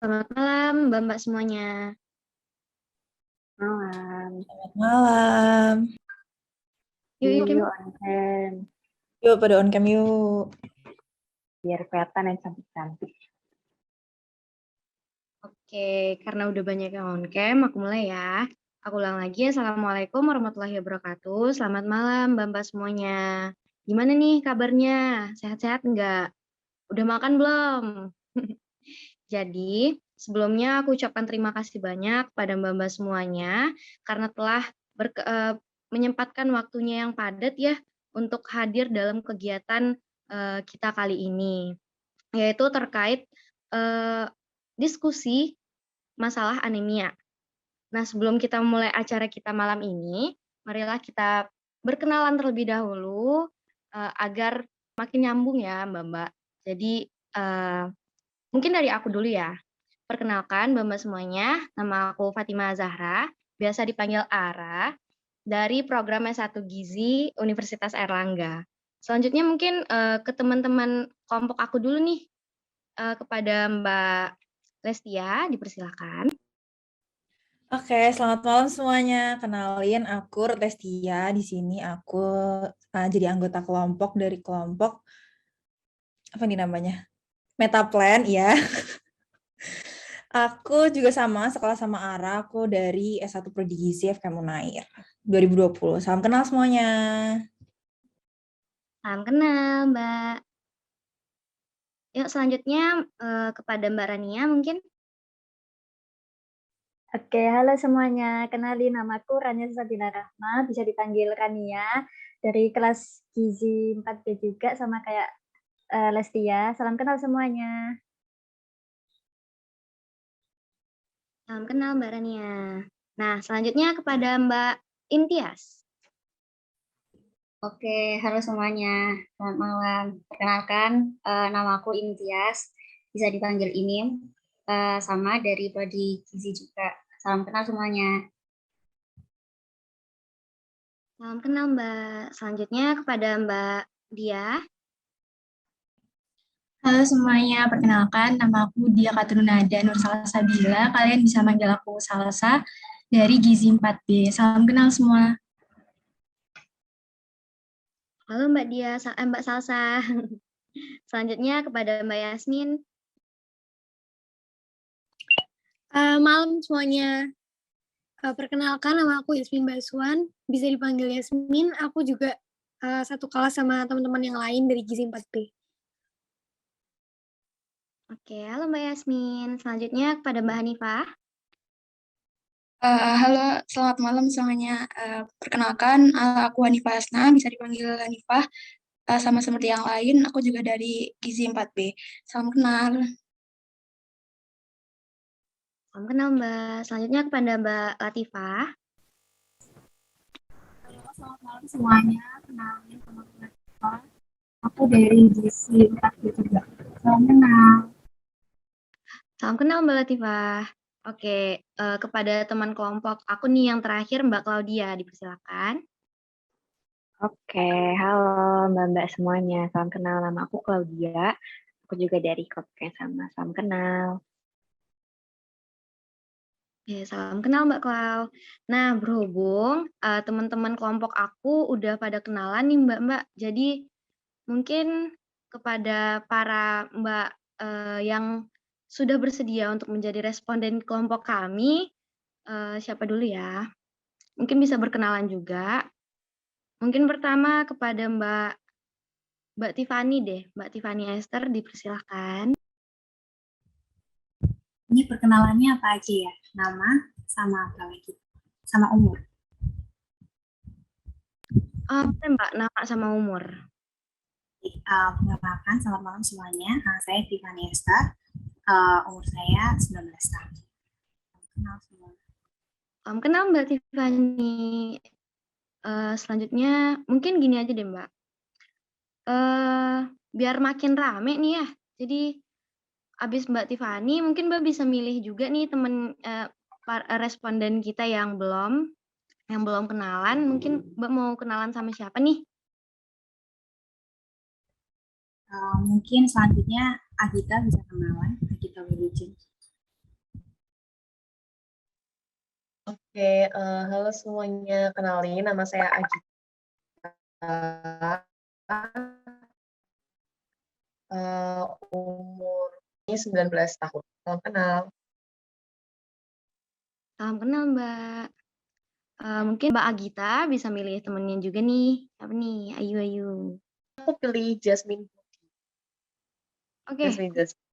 Selamat malam, Mbak-Mbak semuanya. Malam. Selamat malam. Yuk, Yuk on cam. Yuk pada on cam yuk. Biar kelihatan yang cantik-cantik. Oke, karena udah banyak yang on cam, aku mulai ya. Aku ulang lagi, Assalamualaikum warahmatullahi wabarakatuh. Selamat malam, Mbak-Mbak semuanya. Gimana nih kabarnya? Sehat-sehat nggak? Udah makan belum? Jadi, sebelumnya aku ucapkan terima kasih banyak pada Mbak-Mbak semuanya karena telah menyempatkan waktunya yang padat ya untuk hadir dalam kegiatan kita kali ini, yaitu terkait diskusi masalah anemia. Nah, sebelum kita mulai acara kita malam ini, marilah kita berkenalan terlebih dahulu agar makin nyambung ya, Mbak-Mbak. Jadi, mungkin dari aku dulu ya. Perkenalkan Mbak-Mbak semuanya, nama aku Fatima Zahra, biasa dipanggil Ara, dari program S1 Gizi Universitas Airlangga. Selanjutnya mungkin ke teman-teman kelompok aku dulu nih, kepada Mbak Lestia, dipersilakan. Oke, selamat malam semuanya. Kenalin aku Retestia. Di sini aku jadi anggota kelompok dari kelompok apa nih namanya? Metaplan ya. Aku juga sama sekolah sama Ara, aku dari S1 Prodi Gizi FKM Unair 2020. Salam kenal semuanya. Salam kenal, Mbak. Yuk selanjutnya kepada Mbak Rania mungkin. Oke, halo semuanya. Kenalin namaku Rania Sabila Rahma, bisa dipanggil Rania. Dari kelas Gizi 4B juga sama kayak Lestia. Salam kenal semuanya. Salam kenal Mbak Rania. Nah, selanjutnya kepada Mbak Imtias. Oke, halo semuanya. Selamat malam. Perkenalkan, namaku Imtias. Bisa dipanggil Inim. Sama dari Prodi Gizi juga. Salam kenal semuanya. Salam kenal Mbak. Selanjutnya kepada Mbak Dia. Halo semuanya, perkenalkan nama aku Dia Katrunada Nur Salsabila. Kalian bisa manggil aku Salsa dari Gizi 4B. Salam kenal semua. Halo Mbak Dia, Mbak Salsa. Selanjutnya kepada Mbak Yasmin. Malam semuanya. Perkenalkan nama aku Yasmin Baswan, bisa dipanggil Yasmin. Aku juga satu kelas sama teman-teman yang lain dari Gizi 4B. Oke, halo Mbak Yasmin. Selanjutnya kepada Mbak Hanifah. Halo, selamat malam semuanya. Perkenalkan, aku Hanifah Asna, bisa dipanggil Hanifah. Sama seperti yang lain, aku juga dari Gizi 4B. Salam kenal. Salam kenal Mbak. Selanjutnya kepada Mbak Latifah. Selamat malam semuanya. Kenalin teman-teman kita. Aku dari Gizi 4B juga. Salam kenal. Salam kenal Mbak Latifah. Oke, kepada teman kelompok aku nih yang terakhir Mbak Claudia, dipersilakan. Oke, halo Mbak-Mbak semuanya. Salam kenal, nama aku Claudia. Aku juga dari kelompok yang sama. Salam kenal. Oke, salam kenal Mbak Clau. Nah, berhubung teman-teman kelompok aku udah pada kenalan nih Mbak-Mbak. Jadi mungkin kepada para Mbak yang sudah bersedia untuk menjadi responden kelompok kami, siapa dulu ya? Mungkin bisa berkenalan juga. Mungkin pertama kepada Mbak Tiffany deh, Mbak Tiffany Esther, dipersilakan. Ini perkenalannya apa aja ya? Nama sama apa lagi? Sama umur. Mbak, nama sama umur. Perkenalkan, selamat malam semuanya. Saya Tiffany Esther. Umur saya 19 tahun. Kenal semua. Kenal Mbak Tiffany. Selanjutnya mungkin gini aja deh Mbak. Biar makin rame nih ya. Jadi abis Mbak Tiffany mungkin Mbak bisa milih juga nih temen responden kita yang belum kenalan. Mungkin Mbak mau kenalan sama siapa nih? Mungkin selanjutnya Agita bisa kenalan. Agita Wilujeng. Halo semuanya. Kenalin, nama saya Agita. Umur ini 19 tahun. Salam kenal. Salam kenal, Mbak. Mungkin Mbak Agita bisa milih temennya juga nih. Apa nih? Ayu. Aku pilih Jasmine. Oke. Jasmine.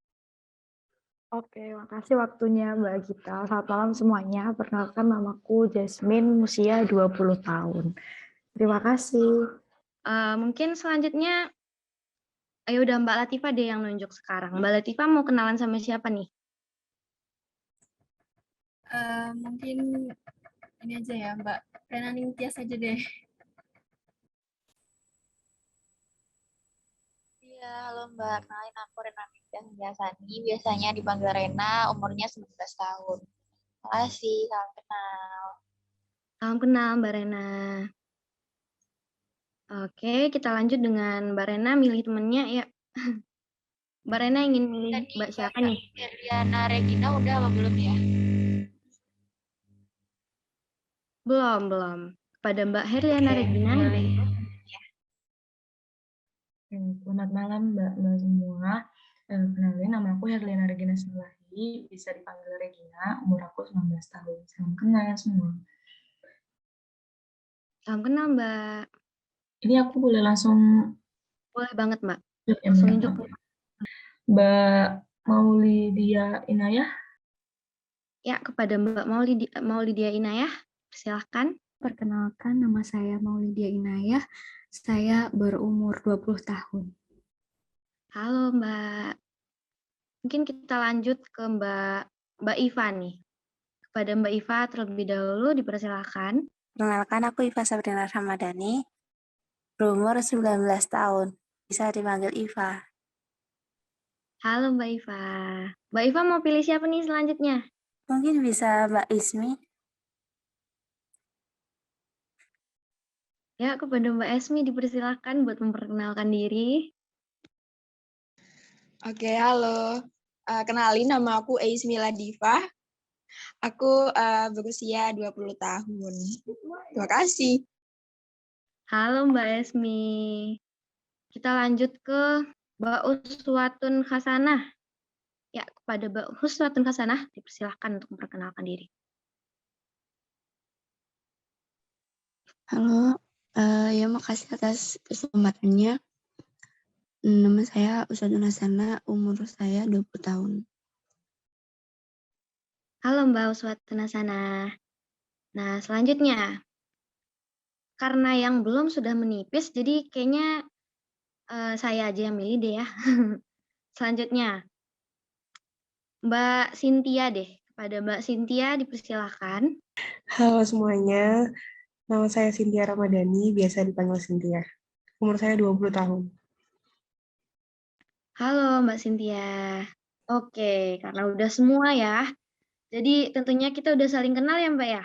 Oke, makasih waktunya Mbak Gita. Selamat malam semuanya. Perkenalkan namaku Jasmine, usia 20 tahun. Terima kasih. Mungkin selanjutnya, ayo udah Mbak Latifah deh yang nunjuk sekarang. Mbak Latifah mau kenalan sama siapa nih? Mungkin ini aja ya, Mbak Rena Ningtyas aja deh. Iya, halo Mbak. Kenalin aku Rena Biasani. Biasanya dipanggil Rena, umurnya 19 tahun. Makasih, salam kenal. Salam kenal Mbak Rena. Oke, kita lanjut dengan Mbak Rena milih temennya ya. Mbak Rena ingin milih Tadi Mbak siapa nih? Iriana Regina udah apa belum ya? Belum. Kepada Mbak Heriana Regina. Selamat malam Mbak semua. Kenalin, nama aku Herliana Regina Selahi, bisa dipanggil Regina, umur aku 19 tahun. Salam kenal semua. Salam kenal Mbak. Ini aku boleh langsung... Boleh banget Mbak. Ya, langsung nunjuk. Mbak Maulidia Inayah. Ya, kepada Mbak Maulidia Inayah, silahkan. Perkenalkan, nama saya Maulidia Inayah. Saya berumur 20 tahun. Halo Mbak. Mungkin kita lanjut ke Mbak Iva nih. Kepada Mbak Iva terlebih dahulu dipersilahkan. Perkenalkan, aku Iva Sabrina Ramadhani, berumur 19 tahun. Bisa dipanggil Iva. Halo Mbak Iva. Mbak Iva mau pilih siapa nih selanjutnya? Mungkin bisa Mbak Ismi. Ya, kepada Mbak Esmi dipersilahkan buat memperkenalkan diri. Oke, halo. Kenalin, nama aku Ismi Ladifa. Aku berusia 20 tahun. Terima kasih. Halo Mbak Esmi. Kita lanjut ke Mbak Uswatun Hasanah. Ya, kepada Mbak Uswatun Hasanah dipersilahkan untuk memperkenalkan diri. Halo, ya makasih atas kesempatannya. Nama saya Uswatun Hasanah, umur saya 20 tahun. Halo Mbak Uswatun Hasanah. Nah, selanjutnya, karena yang belum sudah menipis, jadi kayaknya saya aja yang milih deh ya. Selanjutnya, Mbak Cynthia deh. Kepada Mbak Cynthia dipersilahkan. Halo semuanya, nama saya Cynthia Ramadhani, biasa dipanggil Cynthia. Umur saya 20 tahun. Halo Mbak Cynthia. Oke, karena udah semua ya. Jadi tentunya kita udah saling kenal ya Mbak ya.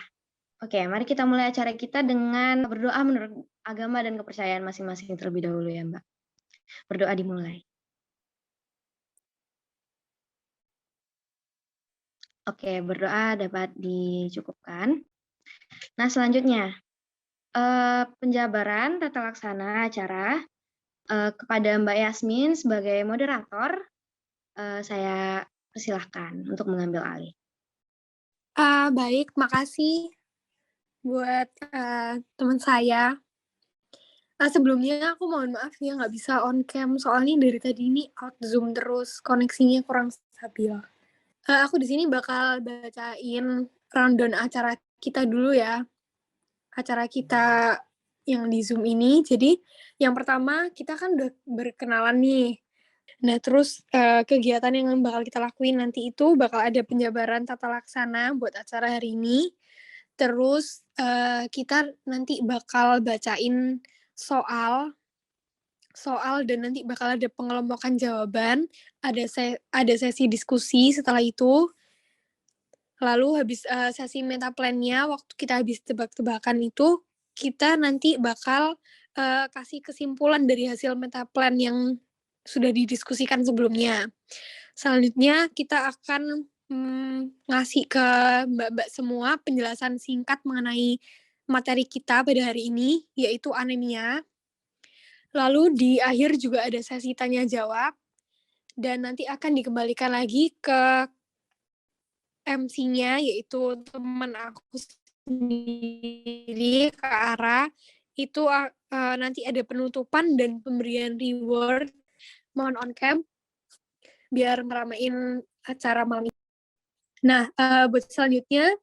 Oke, mari kita mulai acara kita dengan berdoa menurut agama dan kepercayaan masing-masing terlebih dahulu ya Mbak. Berdoa dimulai. Oke, berdoa dapat dicukupkan. Nah, selanjutnya, penjabaran tata laksana acara kepada Mbak Yasmin sebagai moderator, saya persilahkan untuk mengambil alih. Baik, makasih buat teman saya. Sebelumnya aku mohon maaf ya nggak bisa on cam soalnya dari tadi ini out Zoom terus koneksinya kurang stabil. Aku di sini bakal bacain rundown acara kita dulu ya. Acara kita yang di Zoom ini. Jadi yang pertama kita kan udah berkenalan nih. Nah terus kegiatan yang bakal kita lakuin nanti itu bakal ada penjabaran tata laksana buat acara hari ini. Terus kita nanti bakal bacain soal dan nanti bakal ada pengelompokan jawaban, ada sesi diskusi setelah itu. Lalu habis sesi meta plan-nya, waktu kita habis tebak-tebakan itu, kita nanti bakal kasih kesimpulan dari hasil meta plan yang sudah didiskusikan sebelumnya. Selanjutnya kita akan ngasih ke mbak-mbak semua penjelasan singkat mengenai materi kita pada hari ini, yaitu anemia. Lalu di akhir juga ada sesi tanya jawab, dan nanti akan dikembalikan lagi ke MC-nya, yaitu teman aku sendiri, ke Ara. Itu nanti ada penutupan dan pemberian reward. Mohon on cam, biar ngeramein acara malam ini. Nah, buat selanjutnya,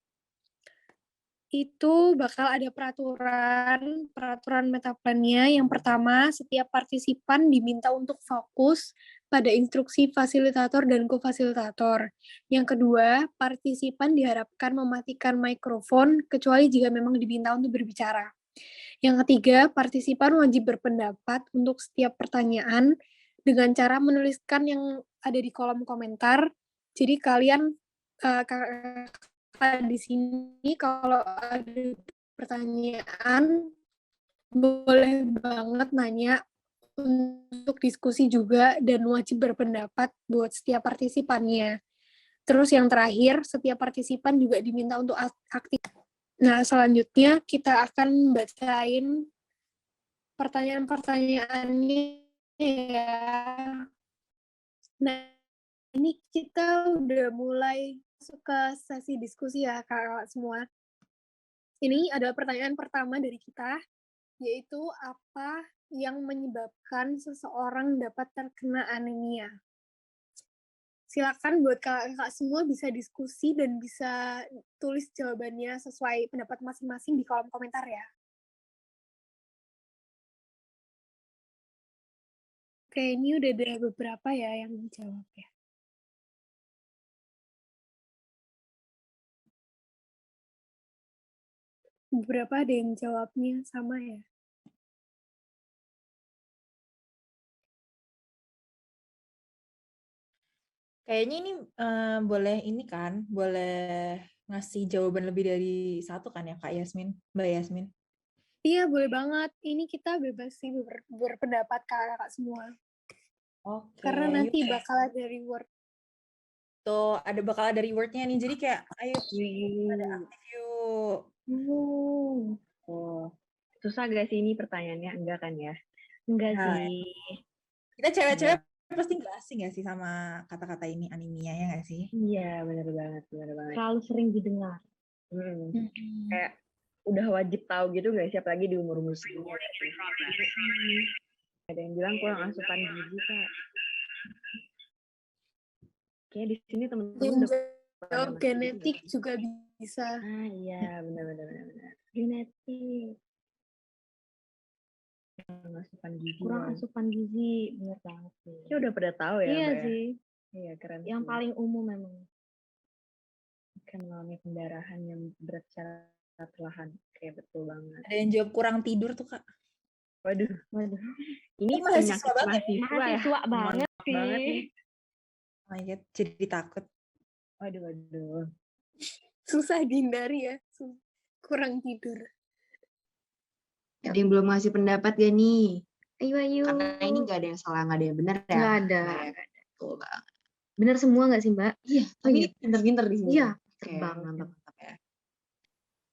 itu bakal ada peraturan metaplannya. Yang pertama, setiap partisipan diminta untuk fokus pada instruksi fasilitator dan kofasilitator. Yang kedua, partisipan diharapkan mematikan mikrofon kecuali jika memang diminta untuk berbicara. Yang ketiga, partisipan wajib berpendapat untuk setiap pertanyaan dengan cara menuliskan yang ada di kolom komentar. Jadi kalian di sini kalau ada pertanyaan boleh banget nanya untuk diskusi juga, dan wajib berpendapat buat setiap partisipannya. Terus yang terakhir, setiap partisipan juga diminta untuk aktif. Nah, selanjutnya kita akan bacain pertanyaan-pertanyaannya ya. Nah, ini kita udah mulai masuk ke sesi diskusi ya, kakak semua. Ini adalah pertanyaan pertama dari kita, yaitu apa yang menyebabkan seseorang dapat terkena anemia? Silakan buat kakak semua bisa diskusi dan bisa tulis jawabannya sesuai pendapat masing-masing di kolom komentar ya. Oke, ini udah ada beberapa ya yang menjawab ya. Beberapa ada yang jawabnya sama ya. Kayaknya ini boleh ini kan, boleh ngasih jawaban lebih dari satu kan ya Kak Yasmin, Mbak Yasmin? Iya, boleh banget. Ini kita bebas sih berpendapat kakak semua. Oke. Karena nanti bakal ada reward. Tuh, bakal ada rewardnya nih. Jadi kayak, ayo pada aktif yuk. Oh, susah gak sih ini pertanyaannya? Enggak kan ya? Enggak sih. Kita cewek-cewek pasti nggak asing nggak sih sama kata-kata ini, anemia, ya nggak sih? Iya, benar banget, benar banget. Terlalu sering didengar. Kayak udah wajib tahu gitu nggak sih, apalagi di umur-umur segini. Ada yang bilang kurang asupan gizi, Kak. Kayak di sini teman-teman udah genetik juga bisa. Ah iya, benar. Genetik. Kurang asupan gizi, bener banget sih. Kayak udah pada tahu ya, Iya Mbak, sih. Iya, keren. Yang sih. paling umum memang. Kan mengalami pendarahan yang berat secara perlahan. Kayak betul banget. Ada yang jawab kurang tidur tuh, Kak. Waduh. Ini mahasiswa banget. Mahasiswa banget sih. Oh my God, jadi takut. Waduh. Susah dihindari ya. Kurang tidur. Ada yang belum ngasih pendapat gak nih? Ayo. Karena ini gak ada yang salah, gak ada yang benar ya. Nggak ada. Betul banget. Bener semua nggak sih, Mbak? Iya, tapi pinter-pinter di sini. Iya, Bang, mantap ya.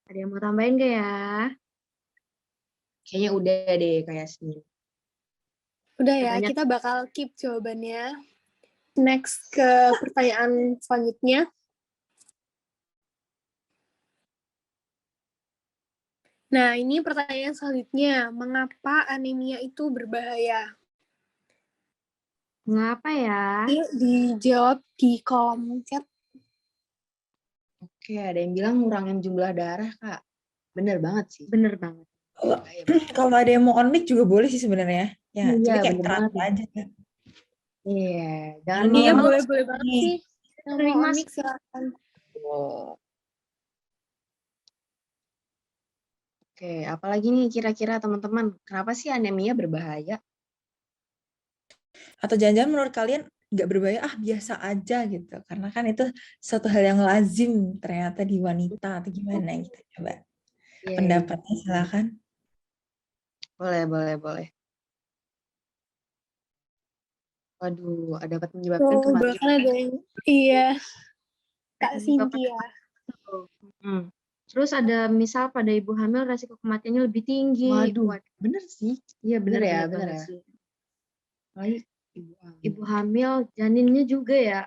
Ada yang mau tambahin gak ya? Kayaknya udah deh kayak sini. Udah ya, kita bakal keep jawabannya. Next ke pertanyaan selanjutnya. Nah, ini pertanyaan selanjutnya. Mengapa anemia itu berbahaya? Mengapa ya? Yuk dijawab di kolom chat. Oke, ada yang bilang ngurangin jumlah darah, Kak. Bener banget sih. Bener banget. Kalau ada yang mau on mic juga boleh sih sebenarnya. Ya, iya, tapi kayak bener teratur banget. aja. Ya. Iya, jangan Iya, mau boleh banget sih. Yang mau on mic silakan. Oke, apalagi nih kira-kira teman-teman, kenapa sih anemia berbahaya? Atau jangan-jangan menurut kalian nggak berbahaya, biasa aja gitu. Karena kan itu suatu hal yang lazim ternyata di wanita atau gimana gitu. Coba pendapatnya silakan. Boleh. Waduh, dapat menyebabkan kematian. Bahkan ada yang, iya. Kak Bapak Cynthia. Terus ada misal pada ibu hamil resiko kematiannya lebih tinggi. Waduh, bener sih. Iya Bener ya, bener bener banget ya. sih. Apalagi Ibu hamil, janinnya juga ya.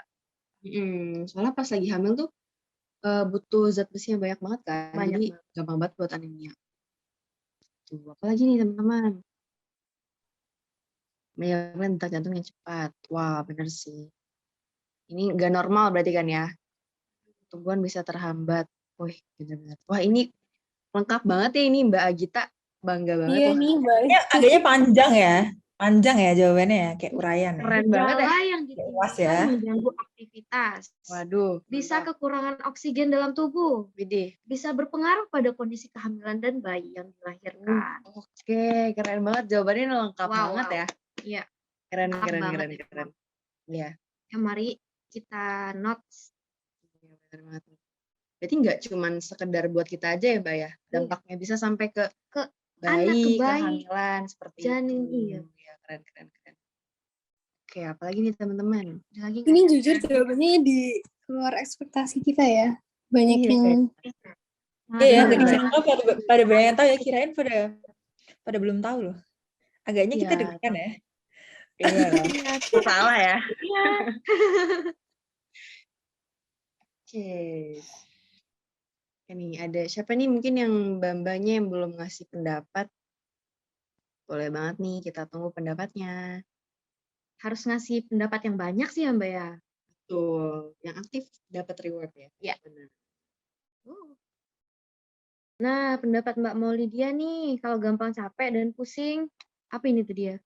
Soalnya pas lagi hamil tuh butuh zat besi yang banyak banget kan. Banyak Jadi gampang banget buat anemia. Tuh, apalagi nih teman-teman. Menyebabkan detak jantung yang cepat. Wah, bener sih. Ini nggak normal berarti kan ya. Pertumbuhan bisa terhambat. Wih, bener-bener. Wah, ini lengkap banget ya ini Mbak Agita. Bangga banget Iya loh. nih, Mbak. Agaknya panjang ya. Panjang ya jawabannya ya, kayak urayan ya. Keren banget ya. Gejala yang Luas ditimbulkan ya. mengganggu aktivitas. Waduh. Bisa mantap. kekurangan oksigen dalam tubuh. Widih. Bisa berpengaruh pada kondisi kehamilan dan bayi yang dilahirkan. Oke, keren banget. Jawabannya lengkap Wow, banget wow. ya. Iya. Keren, Lengkap keren, banget keren, ya, keren. Bang. Iya. Ya, mari kita notes. Iya, bener banget. Berarti nggak cuman sekedar buat kita aja ya, Mbak ya. Dampaknya bisa sampai ke anak, ke bayi, bayi, kehamilan seperti janin, itu. iya. Ya, keren, keren, keren. Oke, apalagi nih teman-teman? Ada lagi Ini nggak? jujur jawabannya di luar ekspektasi kita ya. Banyak Iya. yang Iya ya, Bener, tadi bener. siapa pada banyak yang tahu ya, kirain pada belum tahu loh. Agaknya kita Iya. deg-degan ya. Iya, salah ya. Iya. Oke. Ini ada siapa nih mungkin yang mbak-mbaknya yang belum ngasih pendapat? Boleh banget nih, kita tunggu pendapatnya. Harus ngasih pendapat yang banyak sih ya, Mbak ya. Betul, yang aktif dapat reward ya. Iya. Benar. Nah, pendapat Mbak Maulidia nih, kalau gampang capek dan pusing, apa ini tuh dia?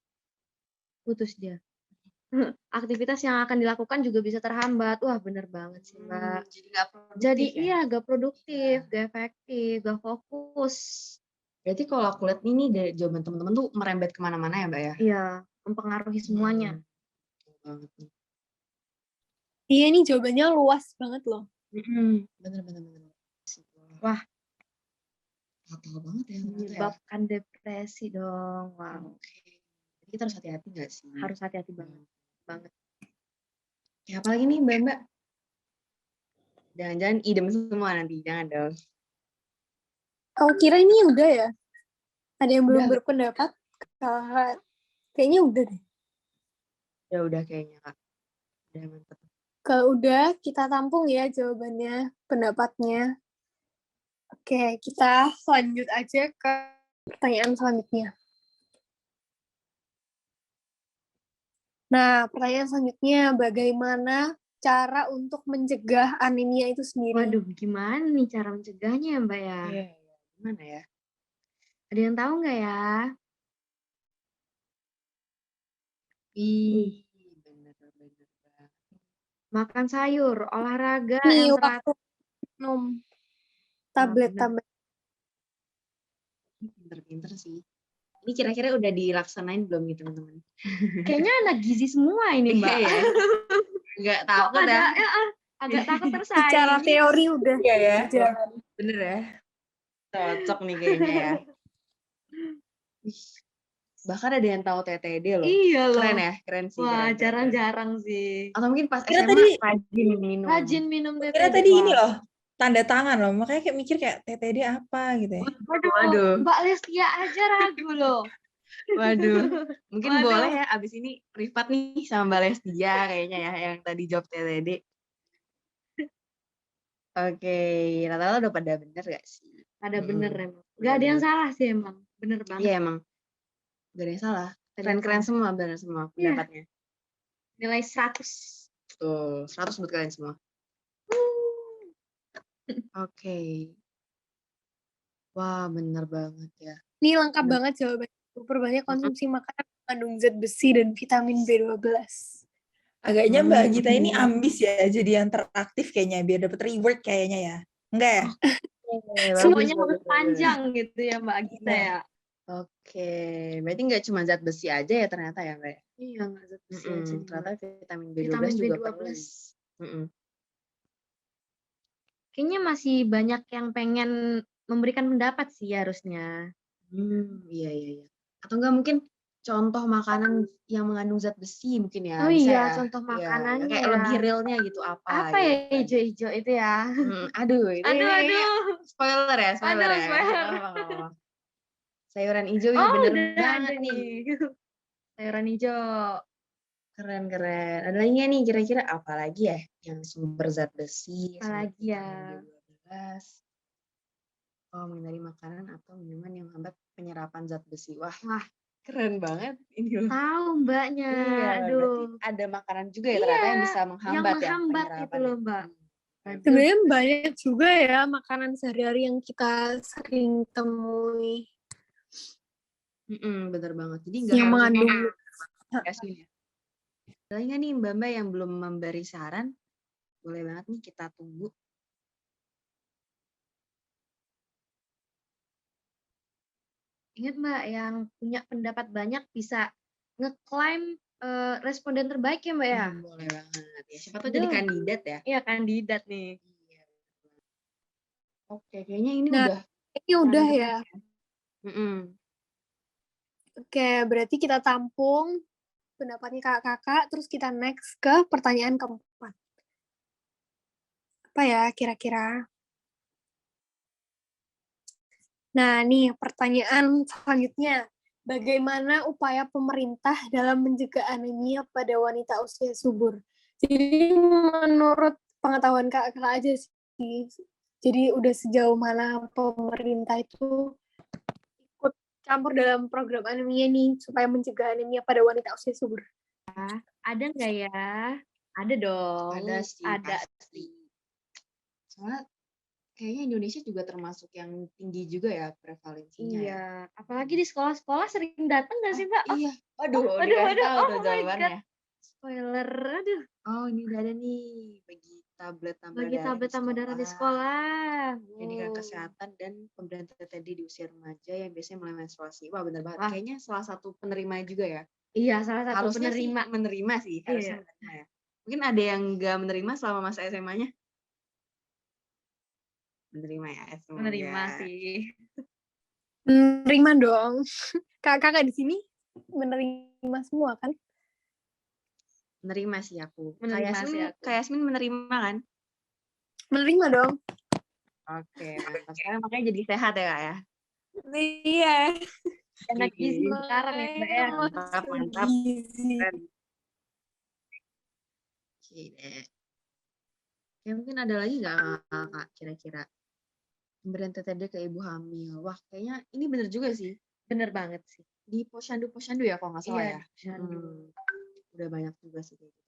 Putus dia. Aktivitas yang akan dilakukan juga bisa terhambat. Wah, bener banget sih, Mbak. Jadi nggak produktif Jadi ya? iya, gak produktif, gak efektif, gak fokus. Berarti kalau aku lihat ini dari jawaban teman-teman tuh merembet kemana-mana ya, Mbak ya? Iya, mempengaruhi semuanya. Betul banget nih. Iya nih jawabannya luas banget loh. Bener. Wah, fatal banget ya ternyata ya. menyebabkan depresi dong. Wow. Jadi kita harus hati-hati nggak sih? Harus hati-hati banget. Ya, apalagi nih Mbak? Jangan-jangan idem semua nanti, jangan dong. Aku kira ini udah ya. Ada yang belum Udah. berpendapat? Kayaknya udah deh. Ya udah kayaknya Kak. Udah mantap. Kalau udah, kita tampung ya jawabannya, pendapatnya. Oke, kita lanjut aja ke pertanyaan selanjutnya. Nah, pertanyaan selanjutnya, bagaimana cara untuk mencegah anemia itu sendiri? Waduh, gimana nih cara mencegahnya, Mbak ya? Iya, gimana ya? Ada yang tahu nggak ya? Bener banget. Makan sayur, olahraga Nih, yang waktu minum tablet-tablet. Pinter-pinter sih. Ini kira-kira udah dilaksanain belum nih teman-teman? Kayaknya anak gizi semua ini, Mbak. Iya ya. Nggak takut ya? Agak takut tersaing. Secara teori udah ya. berjalan. Bener ya? Cocok nih kayaknya ya. Bahkan ada yang tahu TTD loh. Iya loh. Keren ya? Keren sih. Wah, keren. jarang-jarang sih. Atau mungkin pas Kira SMA tadi rajin minum TTD. Kira tadi ini loh, tanda tangan loh. Makanya kayak mikir kayak TTD apa gitu ya. Waduh. Mbak Lestia aja ragu loh. Waduh. Mungkin boleh ya abis ini privat nih sama Mbak Lestia kayaknya ya yang tadi jawab TTD. Oke, rata-rata udah pada bener gak sih? Pada bener emang. Gak ada yang salah sih emang. Bener banget. Iya emang. Gak ada yang salah. Keren-keren semua, bener semua pendapatnya. Nilai 100. Tuh, 100 buat kalian semua. Oke. Wah, bener banget ya. Ini lengkap banget jawabannya. Perbanyak konsumsi makanan mengandung zat besi dan vitamin B12. Agaknya Mbak Gita ini ambis ya jadi yang teraktif kayaknya biar dapat reward kayaknya ya. Enggak ya? Semuanya harus panjang gitu ya Mbak Gita ya. Oke, berarti nggak cuma zat besi aja ya ternyata ya Mbak? Iya, nggak zat besi aja. Ternyata vitamin B12 Vitamin juga B12. perlu. Kayaknya masih banyak yang pengen memberikan pendapat sih harusnya. Iya. Atau enggak mungkin contoh makanan yang mengandung zat besi mungkin ya, Oh bisa iya, ya? contoh Iya, makanannya kayak ya. lebih realnya gitu apa Apa ya gitu kan. hijau-hijau itu ya? Aduh, ini Aduh, kayaknya aduh. spoiler ya, spoiler Aduh, ya. spoiler. Nggak apa-apa, nggak apa-apa. Sayuran hijau ya Oh, bener udah banget ada nih. nih. Sayuran hijau. Keren, keren. Ada lagi nggak nih kira-kira apa lagi ya yang sumber zat besi, sumber Apalagi ya? vitamin B12, menghindari makanan atau minuman yang menghambat penyerapan zat besi. Wah, Wah, keren banget ini loh. tahu mbaknya. Iya, berarti Aduh. ada makanan juga ya Iya, ternyata yang bisa yang menghambat ya menghambat itu penyerapan. loh, Mbak. Aduh. Sebenarnya banyak juga ya makanan sehari-hari yang kita sering temui Bener banget. Jadi nggak yang harus mengandung Yasmin ya. Ada lagi nggak nih Mbak-mbak yang belum memberi saran? Boleh banget nih kita tunggu. Ingat Mbak, yang punya pendapat banyak bisa ngeklaim responden terbaik ya Mbak ya? Boleh banget ya. Siapa tahu jadi kandidat ya. Iya, kandidat nih. Oke, kayaknya ini Nah, udah. ini udah ya. Oke, berarti kita tampung pendapatnya kakak-kakak, terus kita next ke pertanyaan keempat. Apa ya kira-kira? Nah, nih pertanyaan selanjutnya. Bagaimana upaya pemerintah dalam mencegah anemia pada wanita usia subur? Jadi menurut pengetahuan kakak aja sih, jadi udah sejauh mana pemerintah itu ikut campur dalam program anemia nih, supaya mencegah anemia pada wanita usia subur? Ada nggak ya? Ada dong. Ada sih, Ada. pasti. Soalnya kayaknya Indonesia juga termasuk yang tinggi juga ya prevalensinya. Iya, apalagi di sekolah-sekolah sering datang nggak sih Mbak? Iya, waduh, dikasih tahu tuh jawabannya. Spoiler, aduh. Oh, ini udah ada nih, bagi tablet tambah darah Di sekolah. Pendidikan kesehatan dan pemberian TTD di usia remaja yang biasanya mulai menstruasi. Wah, bener banget. Kayaknya salah satu penerima juga ya. Iya, salah satu Harusnya penerima. sih menerima sih, harusnya Iya. menerima ya. Mungkin ada yang nggak menerima selama masa SMA-nya? Menerima ya, semoga. Menerima sih. Menerima dong. Kakak di sini menerima semua kan? Menerima sih aku. Menerima Kak Yasmin menerima kan? Menerima dong. Oke, mantap. Sekarang makanya jadi sehat ya Kak ya? Iya. Enak gizi sekarang ya Mbak ya. Mantap, mantap. Keren. Oke deh. Ya mungkin ada lagi nggak Kak kira-kira? Pemberian TTD ke ibu hamil. Wah, kayaknya ini bener juga sih. Bener banget sih. Di posyandu ya kalau nggak salah ya. Posyandu. Udah banyak juga sih kayak gitu.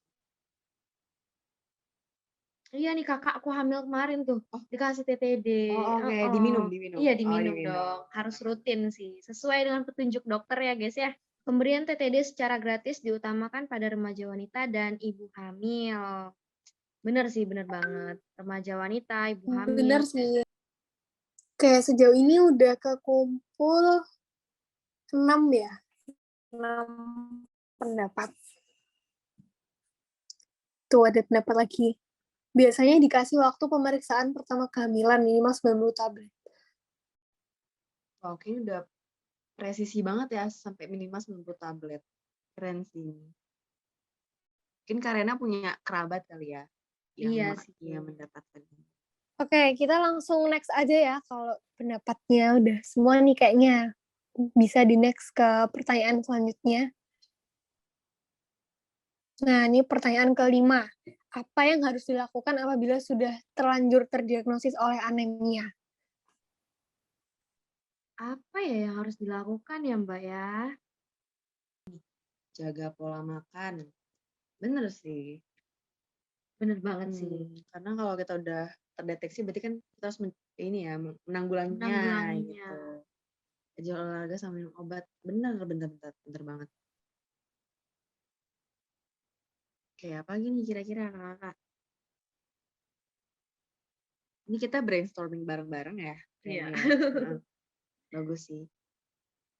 Iya nih kakak aku hamil kemarin tuh. Dikasih TTD. Oh, oke. Diminum. Iya diminum dong. Harus rutin sih. Sesuai dengan petunjuk dokter ya guys ya. Pemberian TTD secara gratis diutamakan pada remaja wanita dan ibu hamil. Bener sih, bener banget. Remaja wanita, ibu hamil. Bener sih. Kayak sejauh ini udah kekumpul 6 ya. 6 pendapat. Tuh ada pendapat lagi. Biasanya dikasih waktu pemeriksaan pertama kehamilan minimal 90 tablet. Oke, ini udah presisi banget ya, sampai minimal 90 tablet. Keren sih. Mungkin Karena punya kerabat kali ya, yang mendapatkan. Oke, kita langsung next aja ya, kalau pendapatnya udah semua nih kayaknya. Bisa di next ke pertanyaan selanjutnya. Nah, ini pertanyaan kelima. Apa yang harus dilakukan apabila sudah terlanjur terdiagnosis oleh anemia? Apa ya yang harus dilakukan ya Mbak ya? Jaga pola makan. Bener sih. Bener banget sih. Karena kalau kita udah terdeteksi berarti kan kita harus menanggulanginya gitu. Rajin olahraga sama minum obat. Bener banget. Oke, apa lagi nih kira-kira kakak? Ini kita brainstorming bareng-bareng ya. Iya. Bagus sih.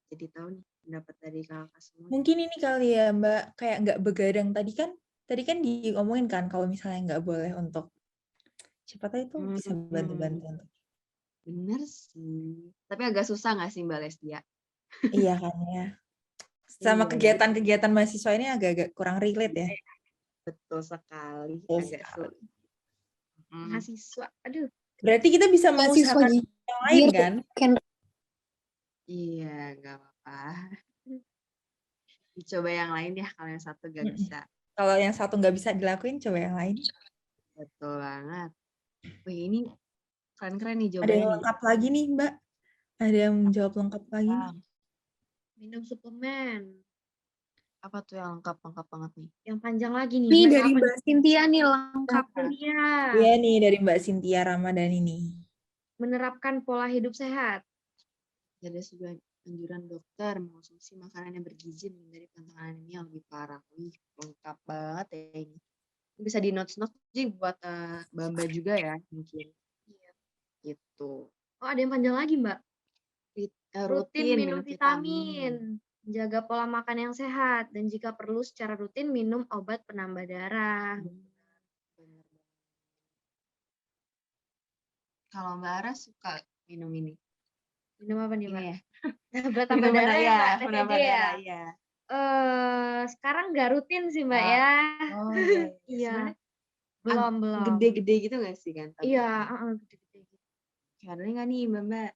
Jadi tahu nih pendapat dari kakak semua. Mungkin ini kali ya Mbak, kayak nggak begadang. Tadi kan diomongin kan kalau misalnya nggak boleh untuk, siapa tahu itu bisa bantu-bantu. Bener sih. Tapi agak susah nggak sih Mbak Lesdia? Iya kan ya. Sama Iya, kegiatan-kegiatan mahasiswa ini agak-agak kurang relate ya. betul sekali. Betul Agak sekali. sulit. Mahasiswa, aduh. Berarti kita bisa Mahasiswa mengusahakan yang lain kan? Iya, nggak apa-apa. Dicoba yang lain ya, kalau yang satu nggak bisa. Kalau yang satu nggak bisa dilakuin, coba yang lain. Betul banget. Wih, ini keren-keren nih Ada jawabannya yang nih. lengkap lagi nih, Mbak. Ada yang menjawab lengkap lagi nih. Minum suplemen. Apa tuh yang lengkap banget nih? Yang panjang lagi nih. Nih Mbak dari siapa Mbak Cynthia nih lengkap. Iya. Iya nih dari Mbak Cynthia Ramadhani nih. Menerapkan pola hidup sehat. Ada sebuah anjuran dokter mengonsumsi makanan yang bergizi menghindari tantangan anemia yang lebih parah. Wih, lengkap banget ya ini. Bisa di notes sih buat Mbak juga ya mungkin. Iya. Gitu. Oh, ada yang panjang lagi, Mbak. Rutin minum vitamin. Menjaga pola makan yang sehat, dan jika perlu secara rutin minum obat penambah darah. Kalau Mbak Ara suka minum ini. Minum apa nih, Mbak? Ya? Obat tambah darah ya, Mbak? Penambah TTD ya? darah, ya. Sekarang nggak rutin sih, Mbak ya. Oh Iya. Belum. Belum. Gede-gede gitu nggak sih kan? Iya, gede-gede gitu. Ada nggak nih Mbak?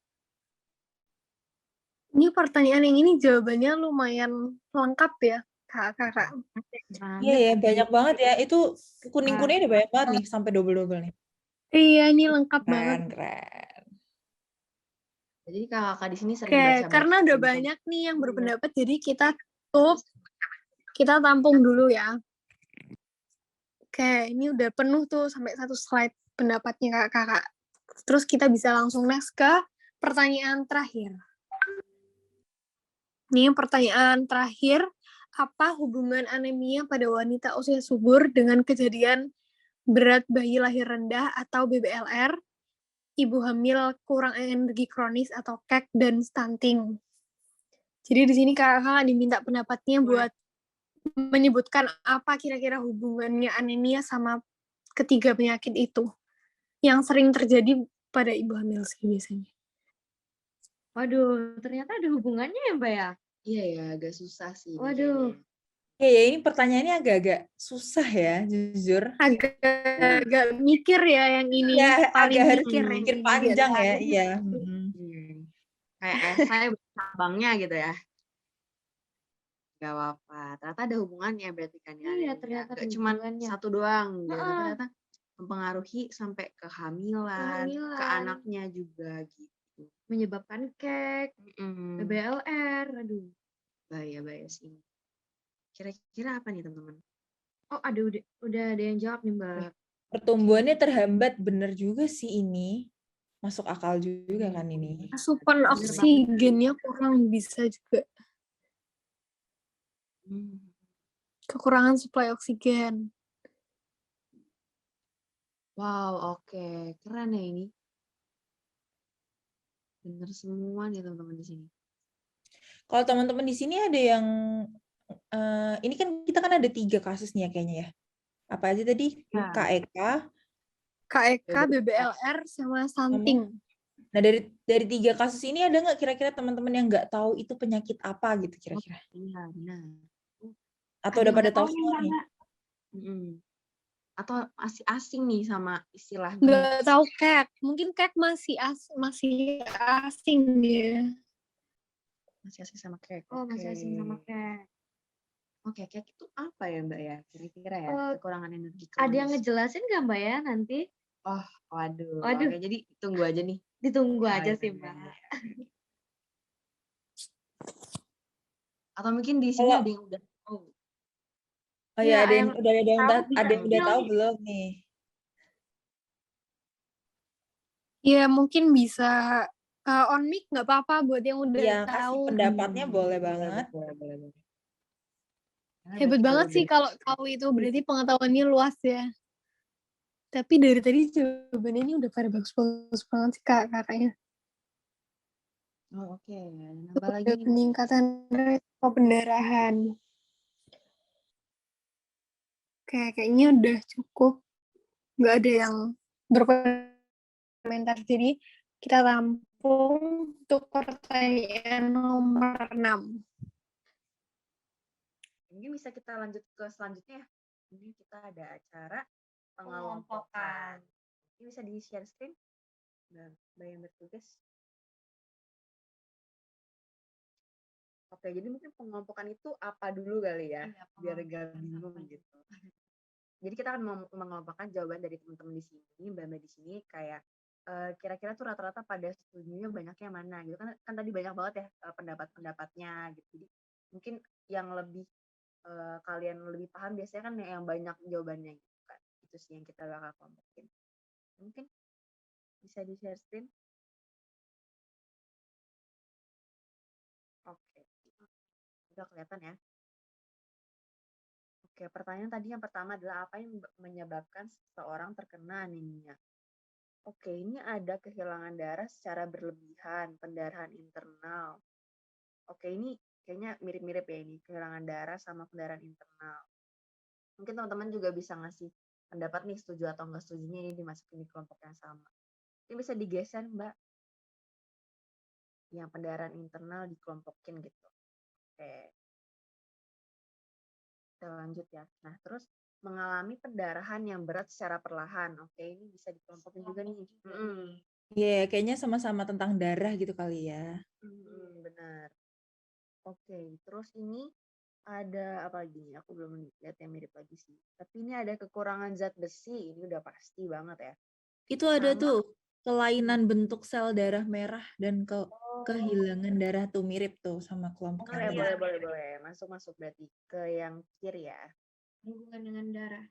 Ini pertanyaan yang ini jawabannya lumayan lengkap ya, kakak. Iya ya, banyak banget ya. Itu kuning-kuningnya udah banyak banget nih, sampai double-double nih. Iya, ini lengkap banget. Keren. Jadi kakak di sini sering baca. Karena udah banyak nih yang berpendapat, jadi kita tampung dulu ya. Oke, ini udah penuh tuh sampai 1 slide pendapatnya kakak. Terus kita bisa langsung next ke pertanyaan terakhir. Ini pertanyaan terakhir, apa hubungan anemia pada wanita usia subur dengan kejadian berat bayi lahir rendah atau BBLR, ibu hamil kurang energi kronis atau KEK, dan stunting? Jadi di sini kakak diminta pendapatnya buat menyebutkan apa kira-kira hubungannya anemia sama ketiga penyakit itu yang sering terjadi pada ibu hamil sih biasanya. Waduh, ternyata ada hubungannya ya, Mbak ya? Iya ya, agak susah sih. Waduh. Ya, ini pertanyaannya agak-agak susah ya, jujur. Agak mikir ya yang ini. Ya, paling agak harus mikir mikir panjang ya, iya. Kayak esai cabangnya gitu ya. Gak apa-apa. Ternyata ada hubungannya berarti kan ya. Iya, ternyata gak cuma satu doang. Gitu. Ternyata mempengaruhi sampai kehamilan, ke anaknya juga gitu. Menyebabkan KEK, BBLR, aduh. Bahaya sih. Kira-kira apa nih teman-teman? Oh, udah ada yang jawab nih, Mbak. Pertumbuhannya terhambat, bener juga sih ini. Masuk akal juga kan ini. Asupan oksigennya kurang bisa juga. Kekurangan suplai oksigen. Wow, oke. Keren ya ini. Bener semua nih teman-teman di sini. Kalau teman-teman di sini ada yang ini kan kita kan ada 3 kasus nih ya kayaknya ya. Apa aja tadi? KEK, BBLR, sama stunting. Nah dari 3 kasus ini ada nggak kira-kira teman-teman yang nggak tahu itu penyakit apa gitu kira-kira? Iya, benar. Atau udah pada tahu semua nih? Atau masih asing nih sama istilahnya? Nggak tahu KEK. Mungkin KEK masih asing ya. Masih asing sama KEK. Oh, masih asing sama KEK. Oke, KEK itu apa ya Mbak ya? Kira-kira ya, kekurangan energi kronis. Ada yang ngejelasin nggak Mbak ya nanti? Oh, waduh. Oke, jadi tunggu aja nih. Ditunggu aja sih Mbak. Atau mungkin di sini ada yang udah tahu. Oh ya, ada yang udah tahu belum nih? Ya mungkin bisa on mic nggak apa-apa buat yang udah tahu. Pendapatnya boleh banget. Boleh. Hebat banget sih kalau tahu itu, berarti pengetahuannya luas ya. Tapi dari tadi jawabannya ini udah pada bagus banget sih kakaknya. Oh, oke. Nambah lagi peningkatan resiko pendarahan. Kayaknya udah cukup. Nggak ada yang berkomentar. Jadi kita tampung untuk pertanyaan nomor 6. Mungkin bisa kita lanjut ke selanjutnya ya. Ini kita ada acara Pengelompokan. pengelompokan. Ini bisa di-share screen? Mbak yang bertugas. Oke, jadi mungkin pengelompokan itu apa dulu kali ya, Iya, biar gak pengelompokan bingung apa gitu. Jadi kita akan mengelompokkan jawaban dari teman-teman di sini, mbak-mbak di sini kayak kira-kira tuh rata-rata pada setujunya banyaknya mana gitu kan? Kan tadi banyak banget ya pendapat-pendapatnya gitu. Jadi mungkin yang lebih kalian lebih paham biasanya kan yang banyak jawabannya gitu kan. Itu sih yang kita bakal kelompokin. Mungkin bisa di-share screen. Oke. Udah kelihatan ya. Oke, pertanyaan tadi yang pertama adalah apa yang menyebabkan seseorang terkena anemia? Oke, ini ada kehilangan darah secara berlebihan, pendarahan internal. Oke, ini kayaknya mirip-mirip ya ini, kehilangan darah sama pendarahan internal. Mungkin teman-teman juga bisa ngasih pendapat nih, setuju atau enggak setujunya ini dimasukin di kelompok yang sama. Ini bisa digeser, Mbak. Yang pendarahan internal dikelompokin gitu. Oke. Kita lanjut ya. Nah, terus mengalami pendarahan yang berat secara perlahan. Oke, ini bisa dikelompokin juga nih. Iya, kayaknya sama-sama tentang darah gitu kali ya. Benar. Oke, terus ini ada apa lagi nih? Aku belum lihat yang mirip lagi sih. Tapi ini ada kekurangan zat besi. Ini udah pasti banget ya. Itu ada Sama tuh kelainan bentuk sel darah merah dan kehilangan darah tuh mirip tuh sama kelompok yang tadi. boleh. Masuk berarti ke yang kiri ya. Hubungan dengan darah.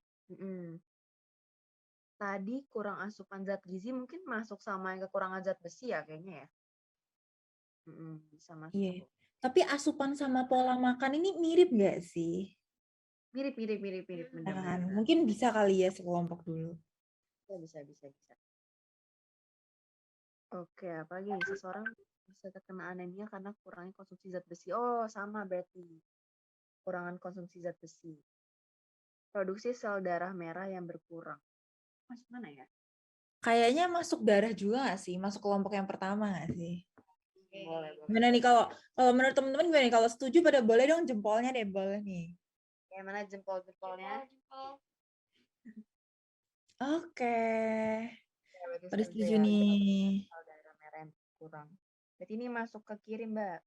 Tadi kurang asupan zat gizi mungkin masuk sama yang kekurangan zat besi ya kayaknya ya. Bisa masuk. Iya. Tapi asupan sama pola makan ini mirip nggak sih? Mirip. Kan, mungkin bisa kali ya sekelompok dulu. Bisa. Oke, apalagi nih? Seseorang bisa terkena anemia karena kurangnya konsumsi zat besi. Oh, sama berarti. Kurangan konsumsi zat besi. Produksi sel darah merah yang berkurang. Masuk mana ya? Kayaknya masuk darah juga nggak sih? Masuk kelompok yang pertama nggak sih? Boleh. Gimana nih kalau menurut teman-teman gimana nih? Kalau setuju pada boleh dong jempolnya deh, boleh nih. Yang mana jempol-jempolnya? Oke. Ya, Pada setuju nih. Sel darah merah yang berkurang. Berarti ini masuk ke kiri, Mbak.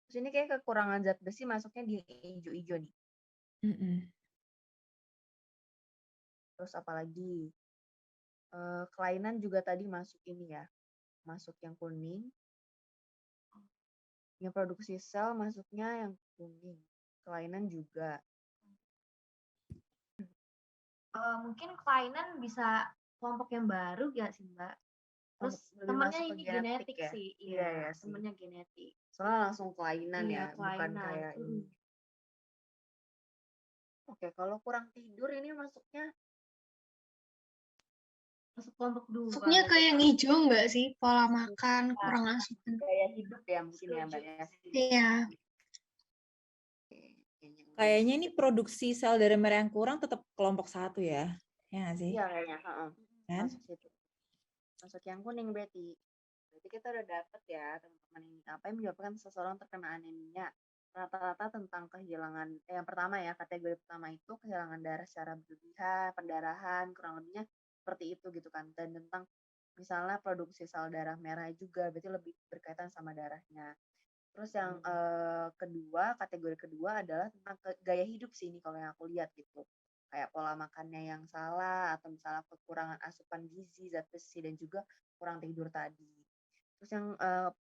Terus ini kayak kekurangan zat besi masuknya di hijau-hijau nih. Terus apalagi? Kelainan juga tadi masuk ini ya. Masuk yang kuning. Yang produksi sel masuknya yang kuning. Kelainan juga. Mungkin kelainan bisa kelompok yang baru gak sih, Mbak? Terus temennya ini genetik ya? sih. Iya, temennya genetik. Soalnya langsung kelainan Iya, ya, bukan kayak ini. Oke, kalau kurang tidur ini masuknya masuk kelompok 2. Masuknya kayak yang hijau nggak sih? Pola makan, kurang asupan. Gaya hidup ya mungkin ya, Mbak ya. Iya. Kayaknya ini produksi sel darah merah yang kurang tetap kelompok 1 ya. Ya nggak sih? Iya kayaknya. Kan? Masuk situ. Masuk yang kuning berarti. Berarti kita udah dapet ya teman-teman ini. Apa yang menyebabkan seseorang terkena anemia? Rata-rata tentang kehilangan, yang pertama ya, kategori pertama itu kehilangan darah secara berlebihan, pendarahan, kurang lebihnya seperti itu gitu kan. Dan tentang misalnya produksi sel darah merah juga, berarti lebih berkaitan sama darahnya. Terus yang kedua, kategori kedua adalah tentang gaya hidup sih ini kalau yang aku lihat gitu. Kayak pola makannya yang salah, atau misalnya kekurangan asupan gizi, zat besi, dan juga kurang tidur tadi. Terus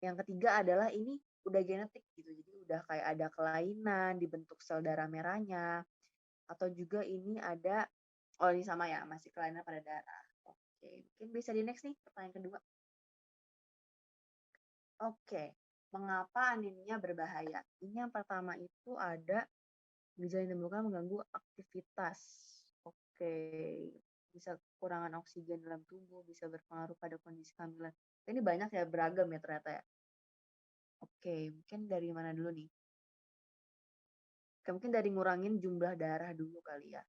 yang ketiga adalah ini udah genetik gitu, jadi udah kayak ada kelainan di bentuk sel darah merahnya, atau juga ini ada, oh ini sama ya, masih kelainan pada darah. Oke, mungkin bisa di next nih, pertanyaan kedua. Oke, mengapa anemia berbahaya? Ini yang pertama itu ada gejala yang ditemukan mengganggu aktivitas. Oke, bisa kekurangan oksigen dalam tubuh, bisa berpengaruh pada kondisi kehamilan. Ini banyak ya, beragam ya ternyata ya. Oke, mungkin dari mana dulu nih? Oke, mungkin dari ngurangin jumlah darah dulu kali ya.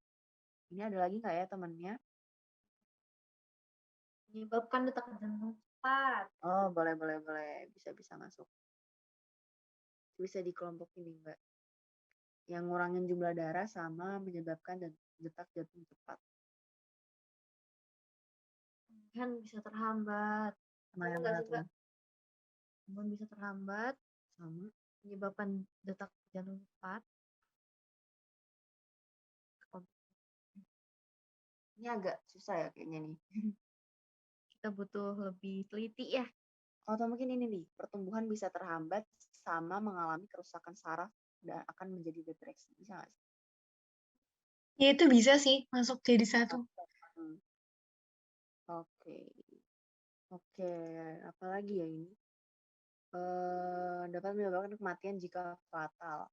Ini ada lagi nggak ya temannya? Menyebabkan detak jantung cepat. Oh, boleh. Bisa masuk. Bisa di kelompok ini, Mbak. yang ngurangin jumlah darah sama menyebabkan detak jantung cepat. Kan bisa terhambat. Sama Kamu yang nggak mana suka tuh? hormon bisa terhambat, Sama. menyebabkan detak jantung cepat. Ini agak susah ya kayaknya nih. Kita butuh lebih teliti ya. Atau mungkin ini nih, pertumbuhan bisa terhambat sama mengalami kerusakan saraf dan akan menjadi depresi. Bisa nggak sih? Ya itu bisa sih masuk jadi satu. Hmm. Oke. Oke, apalagi ya ini? Dapat menyebabkan kematian jika fatal.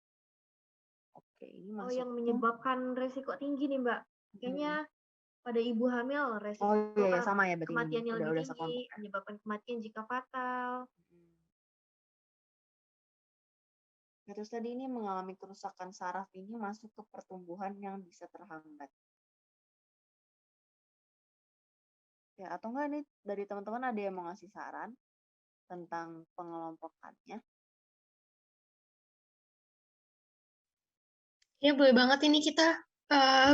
Oke, ini Oh, yang masuknya. menyebabkan resiko tinggi nih, Mbak. Kayaknya pada ibu hamil resiko Oh iya, sama ya berarti ini. kematiannya lebih Udah tinggi, sekelompok ya. menyebabkan kematian jika fatal. Nah, terus tadi ini mengalami kerusakan saraf ini masuk ke pertumbuhan yang bisa terhambat. Ya, atau enggak nih dari teman-teman ada yang mau ngasih saran tentang pengelompokannya? Ya boleh banget ini kita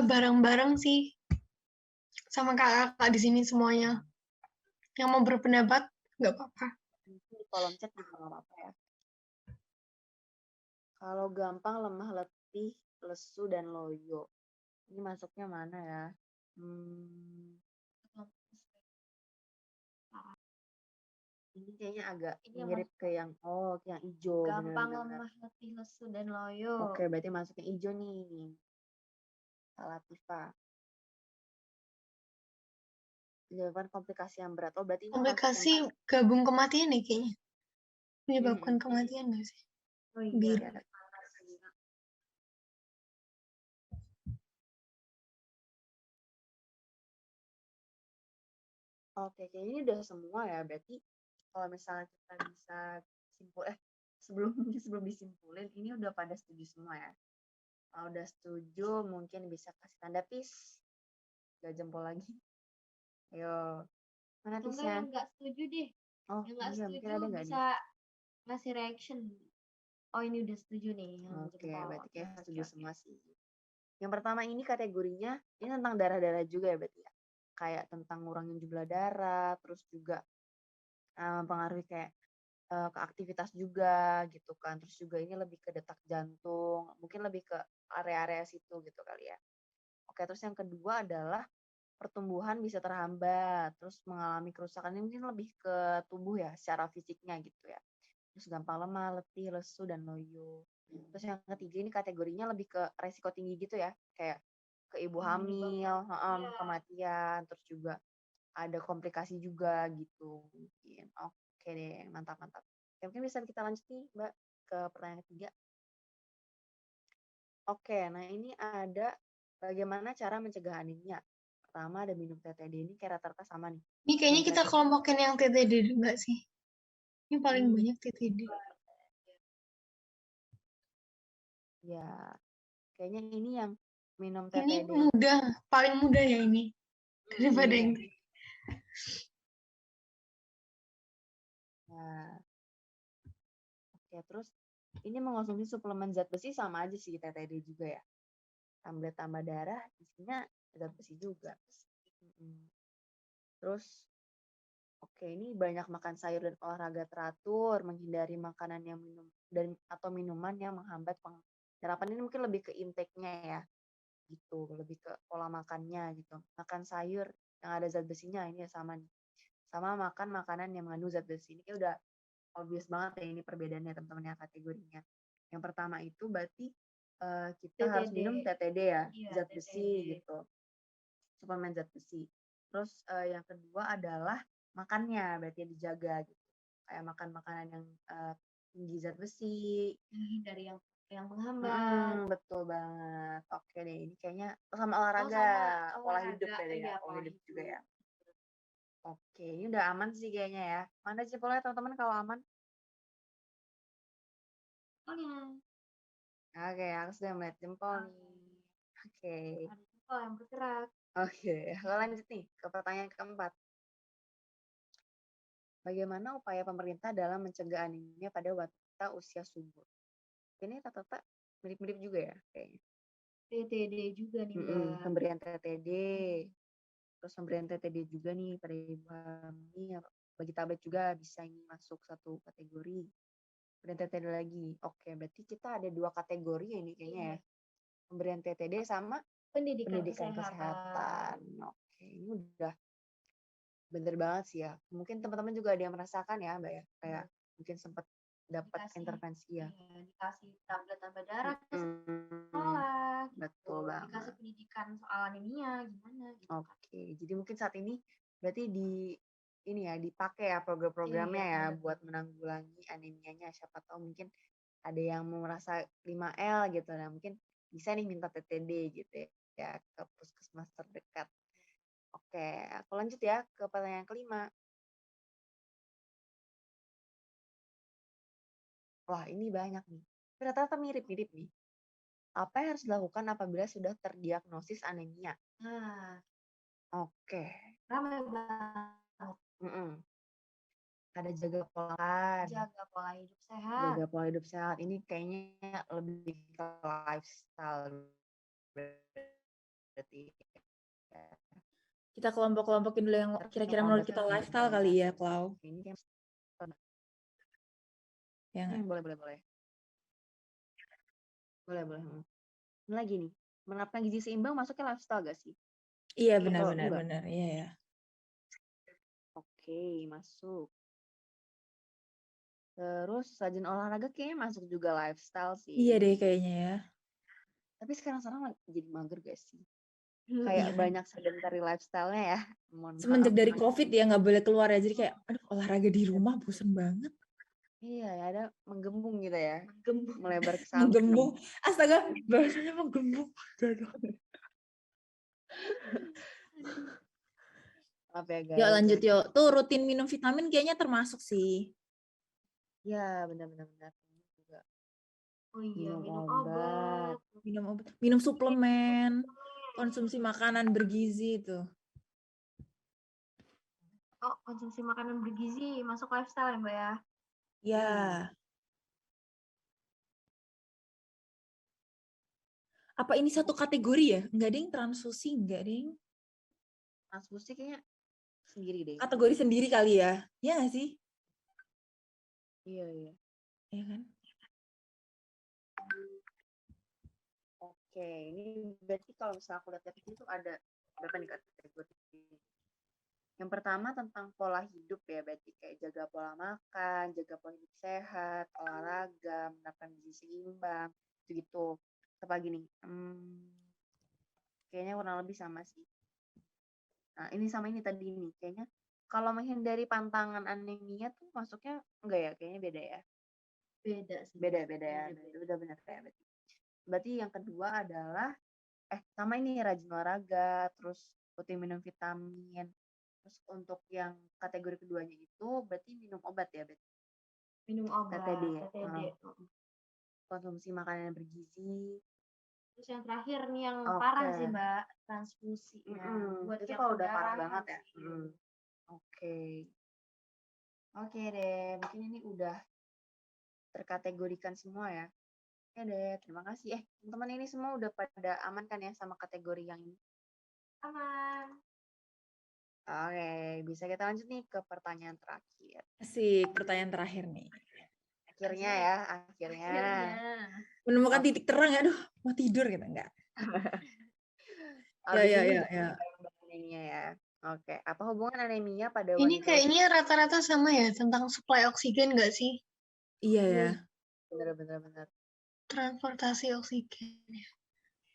bareng-bareng sih sama kakak-kakak di sini semuanya. Yang mau berpendapat nggak apa-apa. Mungkin di kolom chat juga nggak apa-apa ya. Kalau gampang, lemah, letih, lesu, dan loyo. Ini masuknya mana ya? Ini kayaknya agak mirip ke yang hijau. Gampang, benar-benar. lemah, letih, lesu, dan loyo. Oke, berarti masuknya hijau nih. Latifa. Menyebabkan komplikasi yang berat. Oh, berarti ini Komplikasi gabung kematian nih kayaknya. Menyebabkan kematian nggak sih? Oh iya. Biru. Oke, kayaknya ini udah semua ya. Berarti kalau misalnya kita bisa sebelum disimpulin, ini udah pada setuju semua ya. Kalau udah setuju, mungkin bisa kasih tanda peace. Gak jempol lagi. Ayo. Mana Atau enggak peace-nya? yang nggak setuju deh. Oh, Yang nggak iya, mungkin setuju ada nggak bisa ngasih reaction. Oh, ini udah setuju nih. Oke, berarti kayak setuju semua sih. Yang pertama ini kategorinya, ini tentang darah-darah juga ya berarti ya. Kayak tentang ngurangin jumlah darah, terus juga mempengaruhi kayak ke aktivitas juga gitu kan. Terus juga ini lebih ke detak jantung, mungkin lebih ke area-area situ gitu kali ya. Oke, terus yang kedua adalah pertumbuhan bisa terhambat, terus mengalami kerusakan ini mungkin lebih ke tubuh ya, secara fisiknya gitu ya. Terus gampang lemah, letih, lesu, dan loyo. Terus yang ketiga ini kategorinya lebih ke resiko tinggi gitu ya, kayak ke ibu hamil, kematian, terus juga ada komplikasi juga gitu mungkin. Oke deh, mantap-mantap. Ya, mungkin bisa kita lanjut nih Mbak ke pertanyaan ketiga. Oke, nah ini ada bagaimana cara mencegah anemia. Pertama ada minum TTD, ini kayak rata-rata sama nih. Ini kayaknya kita kelompokin yang TTD enggak sih? Ini paling banyak TTD. Ya, kayaknya ini yang minum TTD. Ini mudah, paling mudah ya ini daripada yang tadi. Nah, oke, terus ini mengonsumsi suplemen zat besi sama aja sih TTD juga ya. Tablet tambah darah isinya zat besi juga. Terus oke, ini banyak makan sayur dan olahraga teratur, menghindari makanan yang atau minuman yang menghambat penyerapan. Ini mungkin lebih ke intake-nya ya. Gitu, lebih ke pola makannya gitu. Makan sayur yang ada zat besinya ini ya sama nih. Sama makan makanan yang mengandung zat besi. Ini udah obvious banget ya ini perbedaannya teman-teman ya kategorinya. Yang pertama itu berarti kita harus minum TTD ya, zat besi gitu. Suplemen zat besi. Terus yang kedua adalah makannya, berarti dijaga gitu. Kayak makan makanan yang tinggi zat besi. Dari yang menghambat. Betul banget. Oke deh, ini kayaknya sama olahraga, pola hidup ya, pola hidup juga ya. Oke, ini udah aman sih kayaknya ya. Mana jempolnya teman-teman kalau aman? Oke, aku sudah melihat jempol nih. Oke. Ada jempol yang bergerak. Oke, aku lanjut nih ke pertanyaan keempat. Bagaimana upaya pemerintah dalam mencegah anemia pada wanita usia subur? Ini rata-rata mirip-mirip juga ya kayaknya. TTD juga nih, Mbak. Pemberian TTD. Terus pemberian TTD juga nih pada ibu hamil. Bagi tablet juga bisa ini masuk satu kategori. Pemberian TTD lagi. Oke, berarti kita ada 2 kategori ya ini kayaknya ya. Pemberian TTD sama Pendidikan kesehatan. Oke, ini udah bener banget sih ya. Mungkin teman-teman juga ada yang merasakan ya, Mbak ya. Kayak mungkin sempat dapat intervensi ya. Dikasih tablet tambah darah ke Mm, sekolah. betul Dikasih banget. pendidikan soal anemia gimana gitu. Oke, jadi mungkin saat ini berarti ini ya dipakai ya program-programnya ya benar. buat menanggulangi anemianya. Siapa tahu mungkin ada yang mau merasa 5L gitu. Nah, mungkin bisa nih minta TTD gitu ya ke puskesmas terdekat. Oke, aku lanjut ya ke pertanyaan kelima. Wah, ini banyak nih. Rata-rata mirip-mirip nih. Apa yang harus dilakukan apabila sudah terdiagnosis anemia? Nah, Oke. ramai banget. Ada jaga pola makan, Jaga pola hidup sehat. jaga pola hidup sehat. Ini kayaknya lebih ke lifestyle berarti. Kita kelompok-kelompokin dulu yang kira-kira menurut kita lifestyle kali ya, Klau. Ini kayak Ya nggak? boleh. Boleh. Ini lagi nih. Menerapkan gizi seimbang masuknya lifestyle gak sih? Iya, Atau enggak? benar. Iya ya. Oke, masuk. Terus rajin olahraga kayaknya masuk juga lifestyle sih. Iya deh kayaknya ya. Tapi sekarang jadi mager gak sih? Iya Kayak kan? banyak sedentary lifestyle-nya ya. Mohon Semenjak maaf. dari COVID ya nggak boleh keluar ya. Jadi kayak, aduh olahraga di rumah bosen banget. Iya ya, ada menggembung gitu ya. Melebar ke samping. Menggembung. Astaga, bahasanya menggembung. Maaf ya guys. Yuk lanjut yuk. Tuh rutin minum vitamin kayaknya termasuk sih. Ya, benar. Juga. Oh iya, minum obat. Minum suplemen. Konsumsi makanan bergizi itu. Oh, konsumsi makanan bergizi masuk lifestyle ya, Mbak ya? Ya. Apa ini satu kategori ya? Enggak, Ding. Transfusi enggak, Ding. Transfusi kayaknya sendiri deh. Kategori sendiri kali ya. Iya nggak sih? Iya. Iya kan? Oke, ini berarti kalau misalnya aku lihat itu ada berapa nih kategori? Yang pertama tentang pola hidup ya, berarti kayak jaga pola makan, jaga pola hidup sehat, olahraga, menerapkan gizi seimbang, gitu. Apa lagi nih? Kayaknya kurang lebih sama sih. Nah, ini sama ini tadi nih, kayaknya kalau menghindari pantangan anemia tuh masuknya enggak ya? Kayaknya beda ya? Beda sih. Beda ya. Udah benar kayak berarti. Berarti yang kedua adalah sama ini rajin olahraga, terus rutin minum vitamin. Terus untuk yang kategori keduanya itu berarti minum obat ya, berarti. Minum obat, TTD. Konsumsi makanan yang bergizi. Terus yang terakhir nih yang parah sih, Mbak, transfusi ya. Buat Itu kalau udah parah banget ya. Oke deh, mungkin ini udah terkategorikan semua ya. Oke deh, terima kasih. Teman-teman ini semua udah pada aman kan ya sama kategori yang ini? Aman. Oke, bisa kita lanjut nih ke pertanyaan terakhir. Asik, pertanyaan terakhir nih. Akhirnya. Menemukan titik terang, aduh mau tidur gitu enggak? Ya. Anemia ya. Oke, apa hubungan anemia pada Ini wanita? kayaknya rata-rata sama ya tentang suplai oksigen nggak sih? Iya ya. Bener. Transportasi oksigen.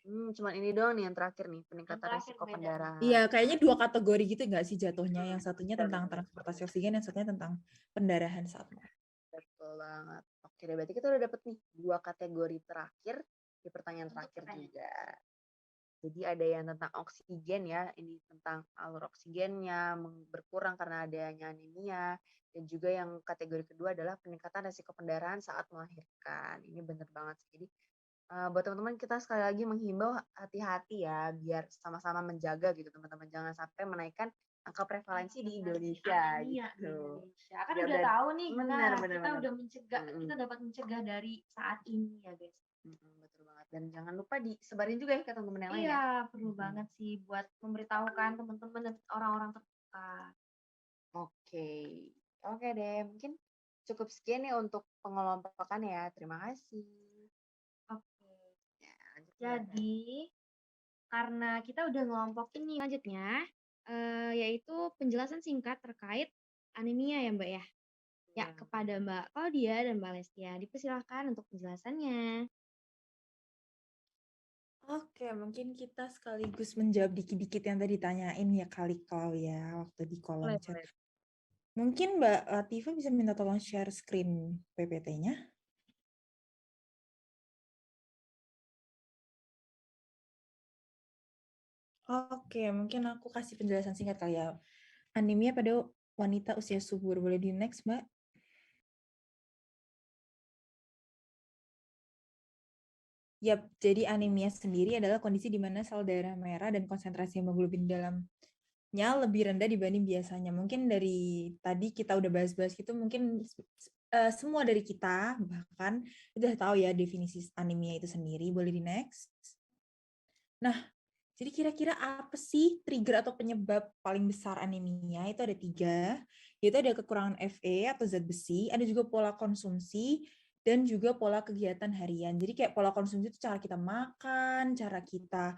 Cuman ini doang nih yang terakhir nih, peningkatan risiko pendarahan. Iya, kayaknya 2 kategori gitu nggak sih jatuhnya? Yang satunya tentang transportasi oksigen, yang satunya tentang pendarahan saat melahirkan. Betul banget. Oke, berarti kita udah dapet nih 2 kategori terakhir di pertanyaan terakhir juga. Jadi ada yang tentang oksigen ya, ini tentang alur oksigennya berkurang karena adanya anemia, dan juga yang kategori kedua adalah peningkatan risiko pendarahan saat melahirkan. Ini bener banget sih. Jadi buat teman-teman kita sekali lagi menghimbau hati-hati ya, biar sama-sama menjaga gitu teman-teman, jangan sampai menaikkan angka prevalensi di Indonesia gitu. Kan udah tahu nih benar. kita udah mencegah, kita dapat mencegah dari saat ini ya guys. Betul Dan jangan lupa disebarin juga ya ke teman-teman yang lain ya. Iya, perlu banget sih buat memberitahukan teman-teman dan orang-orang terdekat. Oke. Oke deh, mungkin cukup sekian ya untuk pengelompokan ya. Terima kasih. Oke. Ya, lanjut Mbak. Jadi, karena kita udah ngelompokin nih selanjutnya, yaitu penjelasan singkat terkait anemia ya Mbak ya. Ya, kepada Mbak Claudia dan Mbak Lestia, dipersilahkan untuk penjelasannya. Oke, mungkin kita sekaligus menjawab dikit-dikit yang tadi ditanyain ya kali Klau ya waktu di kolom Boleh, chat. boleh. Mungkin Mbak Latifah bisa minta tolong share screen PPT-nya. Oke, mungkin aku kasih penjelasan singkat kali ya. Anemia pada wanita usia subur. Boleh di next, Mbak? Yap, jadi anemia sendiri adalah kondisi di mana sel darah merah dan konsentrasi hemoglobin dalamnya lebih rendah dibanding biasanya. Mungkin dari tadi kita udah bahas-bahas gitu, mungkin semua dari kita bahkan udah tahu ya definisi anemia itu sendiri. Boleh di next? Nah, jadi kira-kira apa sih trigger atau penyebab paling besar anemia? Itu ada 3, yaitu ada kekurangan Fe atau zat besi, ada juga pola konsumsi, dan juga pola kegiatan harian. Jadi kayak pola konsumsi itu cara kita makan, cara kita,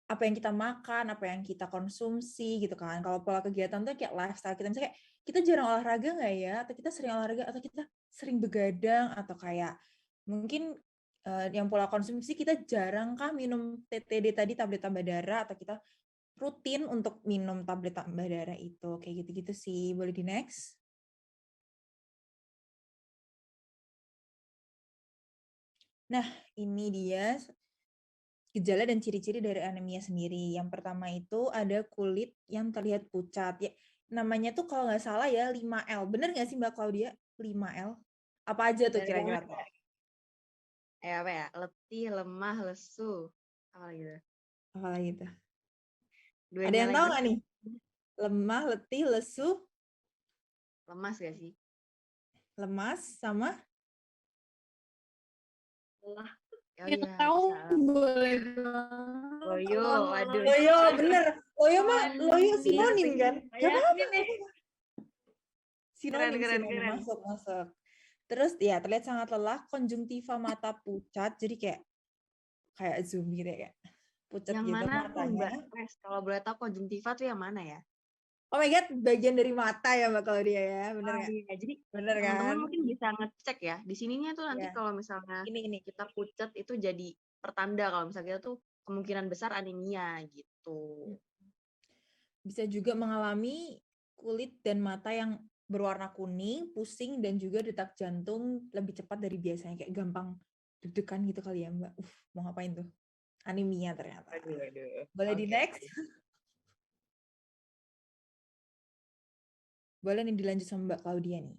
apa yang kita makan, apa yang kita konsumsi gitu kan. Kalau pola kegiatan tuh kayak lifestyle kita, misalnya kayak kita jarang olahraga nggak ya? Atau kita sering olahraga, atau kita sering begadang, atau kayak mungkin yang pola konsumsi kita jarangkah minum TTD tadi, tablet tambah darah, atau kita rutin untuk minum tablet tambah darah itu. Kayak gitu-gitu sih. Boleh di next? Nah, ini dia gejala dan ciri-ciri dari anemia sendiri. Yang pertama itu ada kulit yang terlihat pucat. Ya, namanya tuh kalau nggak salah ya 5L. Bener nggak sih Mbak Claudia? 5L? Apa aja tuh Bener kira-kira? banget. Apa ya? Letih, lemah, lesu. Apa lagi tuh? Apa lagi tuh? Ada Duanya yang tahu lagi. nggak nih? Lemah, letih, lesu, Lemas gak sih? lemas, sama Lelah. Oh Yang iya, tahu bisa. boleh dong. Loyo, waduh. loyo, bener. Loyo mah, loyo sinonim kan? Gak Ya, apa-apa. ini nih. Sinonim, Keren. masuk. Terus ya terlihat sangat lelah, konjungtiva mata pucat, jadi kayak zoom gitu ya, kayak pucat Yang gitu mana tuh matanya. Mbak Wes? Kalau boleh tahu konjungtiva tuh yang mana ya? Oh my god, bagian dari mata ya Mbak Claudia ya, bener nggak? Iya, jadi Bener teman-teman kan? mungkin bisa ngecek ya. Di sininya tuh nanti Ya. kalau misalnya Ini. kita pucat itu jadi pertanda kalau misalnya kita tuh kemungkinan besar anemia gitu. Bisa juga mengalami kulit dan mata yang berwarna kuning, pusing, dan juga detak jantung lebih cepat dari biasanya, kayak gampang deg-degan gitu kali ya Mbak. Mau ngapain tuh? Anemia ternyata. Aduh. Boleh di next? Boleh nih dilanjut sama Mbak Claudia nih.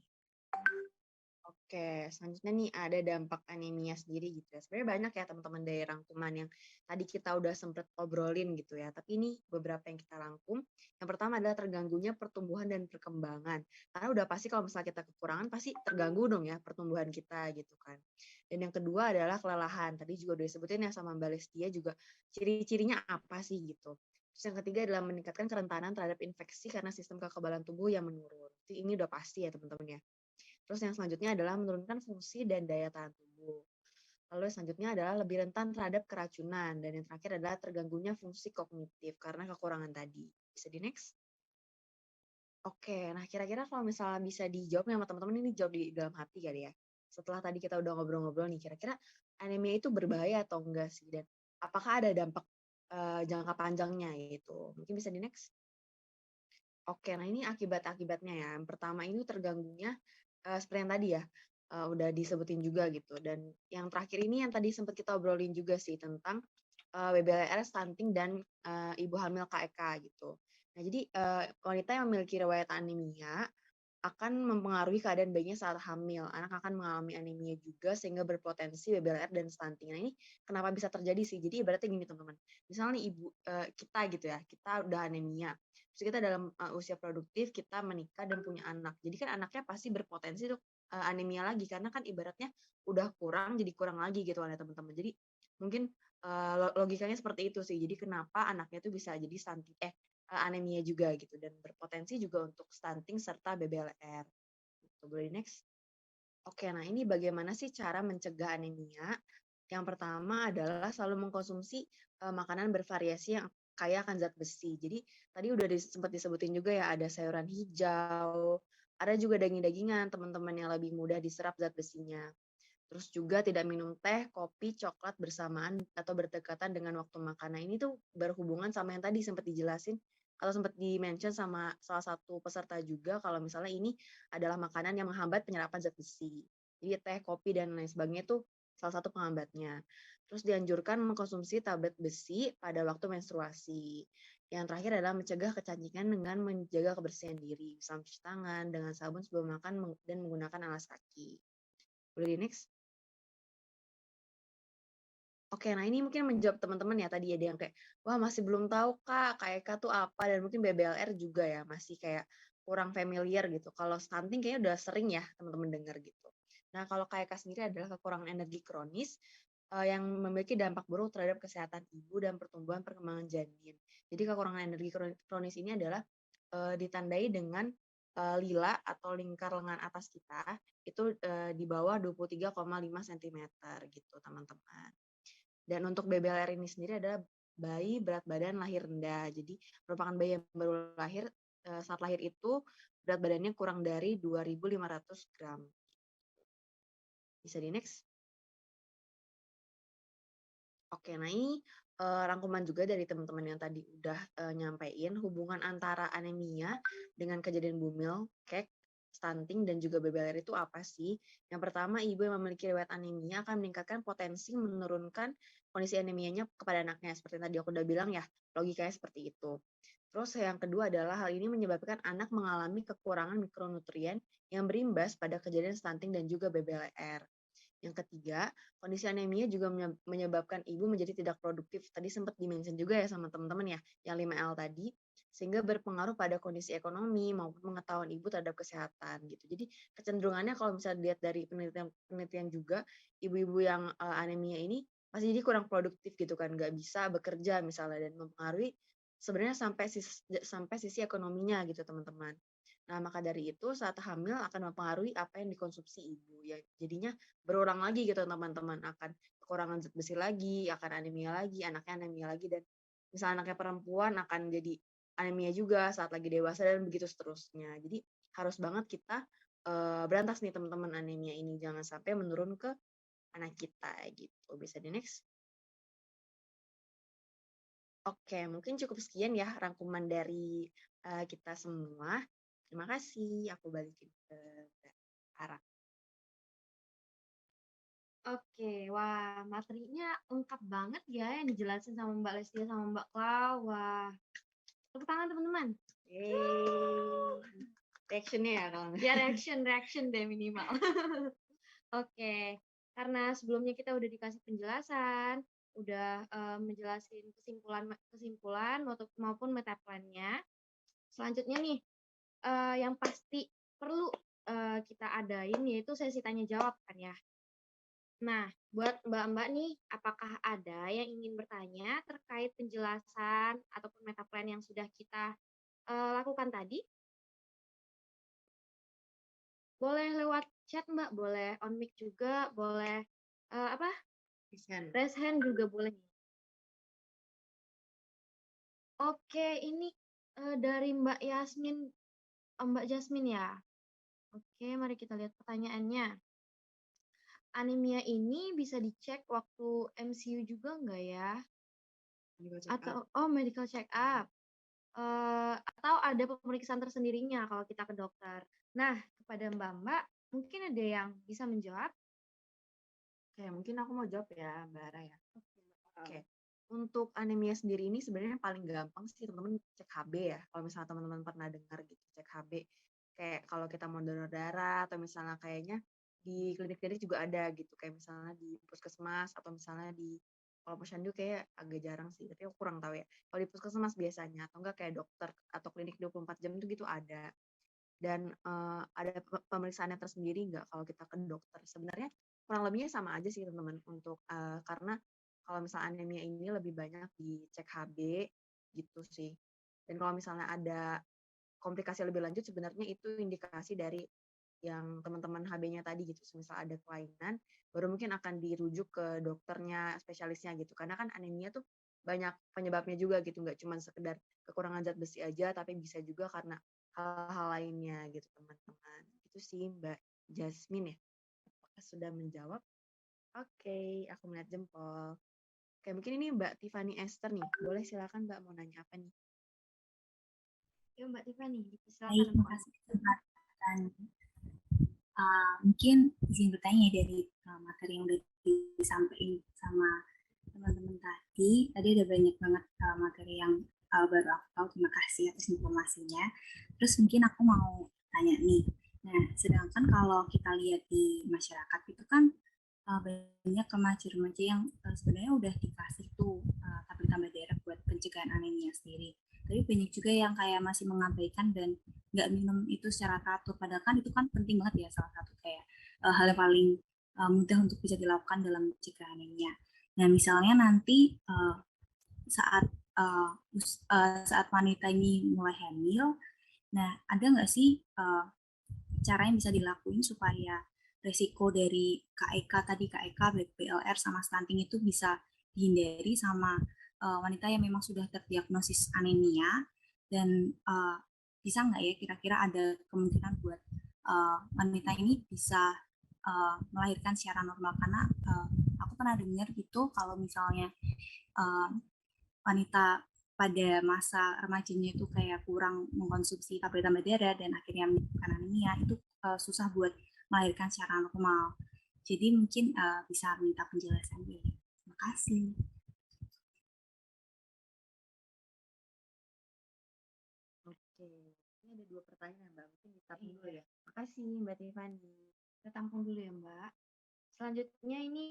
Oke, selanjutnya nih ada dampak anemia sendiri gitu ya. Sebenarnya banyak ya teman-teman dari rangkuman yang tadi kita udah sempet obrolin gitu ya. Tapi ini beberapa yang kita rangkum. Yang pertama adalah terganggunya pertumbuhan dan perkembangan. Karena udah pasti kalau misalnya kita kekurangan pasti terganggu dong ya pertumbuhan kita gitu kan. Dan yang kedua adalah kelelahan. Tadi juga udah disebutin ya sama Mbak Lestia juga ciri-cirinya apa sih gitu. Terus yang ketiga adalah meningkatkan kerentanan terhadap infeksi karena sistem kekebalan tubuh yang menurun. Ini udah pasti ya teman-teman ya. Terus yang selanjutnya adalah menurunkan fungsi dan daya tahan tubuh. Lalu selanjutnya adalah lebih rentan terhadap keracunan. Dan yang terakhir adalah terganggunya fungsi kognitif karena kekurangan tadi. Bisa di next? Oke, nah kira-kira kalau misalnya bisa dijawab nih sama teman-teman, ini jawab di dalam hati kali ya. Setelah tadi kita udah ngobrol-ngobrol nih, kira-kira anemia itu berbahaya atau enggak sih? Dan apakah ada dampak jangka panjangnya gitu? Mungkin bisa di next? Oke, nah ini akibat-akibatnya ya. Yang pertama ini terganggunya seperti yang tadi ya, udah disebutin juga gitu. Dan yang terakhir ini yang tadi sempat kita obrolin juga sih tentang WBLR, stunting, dan ibu hamil KEK gitu. Nah jadi wanita yang memiliki riwayat anemia akan mempengaruhi keadaan bayinya saat hamil. Anak akan mengalami anemia juga sehingga berpotensi WBLR dan stunting. Nah ini kenapa bisa terjadi sih? Jadi ibaratnya gini teman-teman. Misalnya nih ibu kita gitu ya, kita udah anemia. Terus kita dalam usia produktif, kita menikah dan punya anak. Jadi kan anaknya pasti berpotensi untuk anemia lagi karena kan ibaratnya udah kurang jadi kurang lagi gitu kan ya teman-teman. Jadi Mungkin logikanya seperti itu sih. Jadi kenapa anaknya tuh bisa jadi stunting anemia juga gitu dan berpotensi juga untuk stunting serta BBLR. Gitu. Boleh next. Oke, nah ini bagaimana sih cara mencegah anemia? Yang pertama adalah selalu mengkonsumsi makanan bervariasi yang kaya akan zat besi. Jadi tadi udah sempat disebutin juga ya, ada sayuran hijau, ada juga daging-dagingan, teman-teman yang lebih mudah diserap zat besinya. Terus juga tidak minum teh, kopi, coklat bersamaan atau berdekatan dengan waktu makan. Nah, ini tuh berhubungan sama yang tadi sempat dijelasin atau sempat di-mention sama salah satu peserta juga kalau misalnya ini adalah makanan yang menghambat penyerapan zat besi. Jadi teh, kopi, dan lain sebagainya itu salah satu penghambatnya. Terus dianjurkan mengkonsumsi tablet besi pada waktu menstruasi. Yang terakhir adalah mencegah kecantikan dengan menjaga kebersihan diri. Bisa mencuci tangan dengan sabun sebelum makan dan menggunakan alas kaki. Boleh di next? Oke, nah ini mungkin menjawab teman-teman ya, tadi ada yang kayak, wah masih belum tahu Kak, KEK tuh apa, dan mungkin BBLR juga ya, masih kayak kurang familiar gitu. Kalau stunting kayaknya udah sering ya teman-teman dengar gitu. Nah, kalau KEK sendiri adalah kekurangan energi kronis yang memiliki dampak buruk terhadap kesehatan ibu dan pertumbuhan perkembangan janin. Jadi kekurangan energi kronis ini adalah ditandai dengan lila atau lingkar lengan atas kita itu di bawah 23,5 cm gitu teman-teman. Dan untuk BBLR ini sendiri adalah bayi berat badan lahir rendah. Jadi merupakan bayi yang baru lahir, saat lahir itu berat badannya kurang dari 2.500 gram. Bisa di next. Oke, nah ini rangkuman juga dari teman-teman yang tadi udah nyampein hubungan antara anemia dengan kejadian bumil, kek, stunting, dan juga BBLR itu apa sih? Yang pertama, ibu yang memiliki riwayat anemia akan meningkatkan potensi menurunkan kondisi anemianya kepada anaknya. Seperti yang tadi aku udah bilang ya, logikanya seperti itu. Terus yang kedua adalah hal ini menyebabkan anak mengalami kekurangan mikronutrien yang berimbas pada kejadian stunting dan juga BBLR. Yang ketiga, kondisi anemia juga menyebabkan ibu menjadi tidak produktif. Tadi sempat di-mention juga ya sama teman-teman ya, yang 5L tadi, sehingga berpengaruh pada kondisi ekonomi maupun pengetahuan ibu terhadap kesehatan gitu. Jadi kecenderungannya kalau misalnya dilihat dari penelitian juga, ibu-ibu yang anemia ini masih jadi kurang produktif gitu kan, nggak bisa bekerja misalnya, dan mempengaruhi sebenarnya sampai sisi ekonominya gitu teman-teman. Nah, maka dari itu saat hamil akan mempengaruhi apa yang dikonsumsi ibu ya. Jadinya berulang lagi gitu teman-teman, akan kekurangan zat besi lagi, akan anemia lagi, anaknya anemia lagi, dan misalnya anaknya perempuan akan jadi anemia juga saat lagi dewasa dan begitu seterusnya. Jadi harus banget kita berantas nih teman-teman anemia ini, jangan sampai menurun ke anak kita gitu. Bisa di next. Oke, mungkin cukup sekian ya rangkuman dari kita semua. Terima kasih, aku balikin ke Mbak Ara. Oke, wah materinya lengkap banget ya yang dijelasin sama Mbak Lestia sama Mbak Klau. Wah, tepuk tangan teman-teman. Reaction-nya ya kalau Ya reaction deh minimal. Oke, karena sebelumnya kita udah dikasih penjelasan, udah menjelasin kesimpulan maupun meta plan-nya. Selanjutnya nih, yang pasti perlu kita adain yaitu sesi tanya jawab kan ya. Nah, buat mbak-mbak nih, apakah ada yang ingin bertanya terkait penjelasan ataupun meta plan yang sudah kita lakukan tadi? Boleh lewat chat mbak, boleh on mic juga, boleh raise hand juga boleh. Oke, ini dari Mbak Jasmine ya. Oke, mari kita lihat pertanyaannya. Anemia ini bisa dicek waktu MCU juga enggak ya? Medical check up. Atau ada pemeriksaan tersendirinya kalau kita ke dokter. Nah, kepada Mbak-mbak, mungkin ada yang bisa menjawab? Oke, mungkin aku mau jawab ya, Mbak Ara ya. Oke. Untuk anemia sendiri ini sebenarnya paling gampang sih teman-teman cek HB ya. Kalau misalnya teman-teman pernah dengar gitu cek HB, kayak kalau kita mau donor darah atau misalnya kayaknya di klinik-klinik juga ada gitu, kayak misalnya di puskesmas atau misalnya di kalau posyandu kayak agak jarang sih, tapi aku kurang tahu ya. Kalau di puskesmas biasanya atau enggak kayak dokter atau klinik 24 jam itu gitu ada. Dan ada pemeriksaannya tersendiri enggak kalau kita ke dokter. Sebenarnya kurang lebihnya sama aja sih teman-teman untuk karena kalau misalnya anemia ini lebih banyak dicek HB gitu sih. Dan kalau misalnya ada komplikasi lebih lanjut, sebenarnya itu indikasi dari yang teman-teman HB-nya tadi gitu. Misal ada kelainan, baru mungkin akan dirujuk ke dokternya, spesialisnya gitu. Karena kan anemia tuh banyak penyebabnya juga gitu, nggak cuma sekedar kekurangan zat besi aja, tapi bisa juga karena hal-hal lainnya gitu teman-teman. Itu sih Mbak Jasmine ya. Apakah sudah menjawab? Oke, aku melihat jempol. Oke, mungkin ini Mbak Tiffany Esther nih. Boleh silakan Mbak mau nanya apa nih? Yuk Mbak Tiffany, Baik, silakan. makasih kesempatan. Mungkin izin bertanya dari materi yang udah disampaikan sama teman-teman tadi. Tadi ada banyak banget materi yang baru aku tahu. Terima kasih atas informasinya. Terus mungkin aku mau tanya nih. Nah, sedangkan kalau kita lihat di masyarakat itu kan banyak remaja-remaja yang sebenarnya udah dikasih tuh tablet tambah darah buat pencegahan anemia sendiri. Tapi banyak juga yang kayak masih mengabaikan dan nggak minum itu secara teratur. Padahal kan itu kan penting banget ya, salah satu kayak hal yang paling mudah untuk bisa dilakukan dalam mencegah anemia. Nah, misalnya nanti saat wanita ini mulai hamil, nah ada nggak sih cara yang bisa dilakuin supaya resiko dari KEK tadi, KEK, BLR, sama stunting itu bisa dihindari sama wanita yang memang sudah terdiagnosis anemia, dan bisa nggak ya kira-kira ada kemungkinan buat wanita ini bisa melahirkan secara normal, karena aku pernah dengar gitu kalau misalnya wanita pada masa remajanya itu kayak kurang mengkonsumsi tablet tambah darah dan akhirnya menyebabkan anemia, itu susah buat melahirkan secara normal. Jadi mungkin bisa minta penjelasannya. Terima kasih. Oke, ini ada 2 pertanyaan Mbak, mungkin ditampung dulu ya. Makasih Mbak Tiffany. Kita tampung dulu ya Mbak. Selanjutnya ini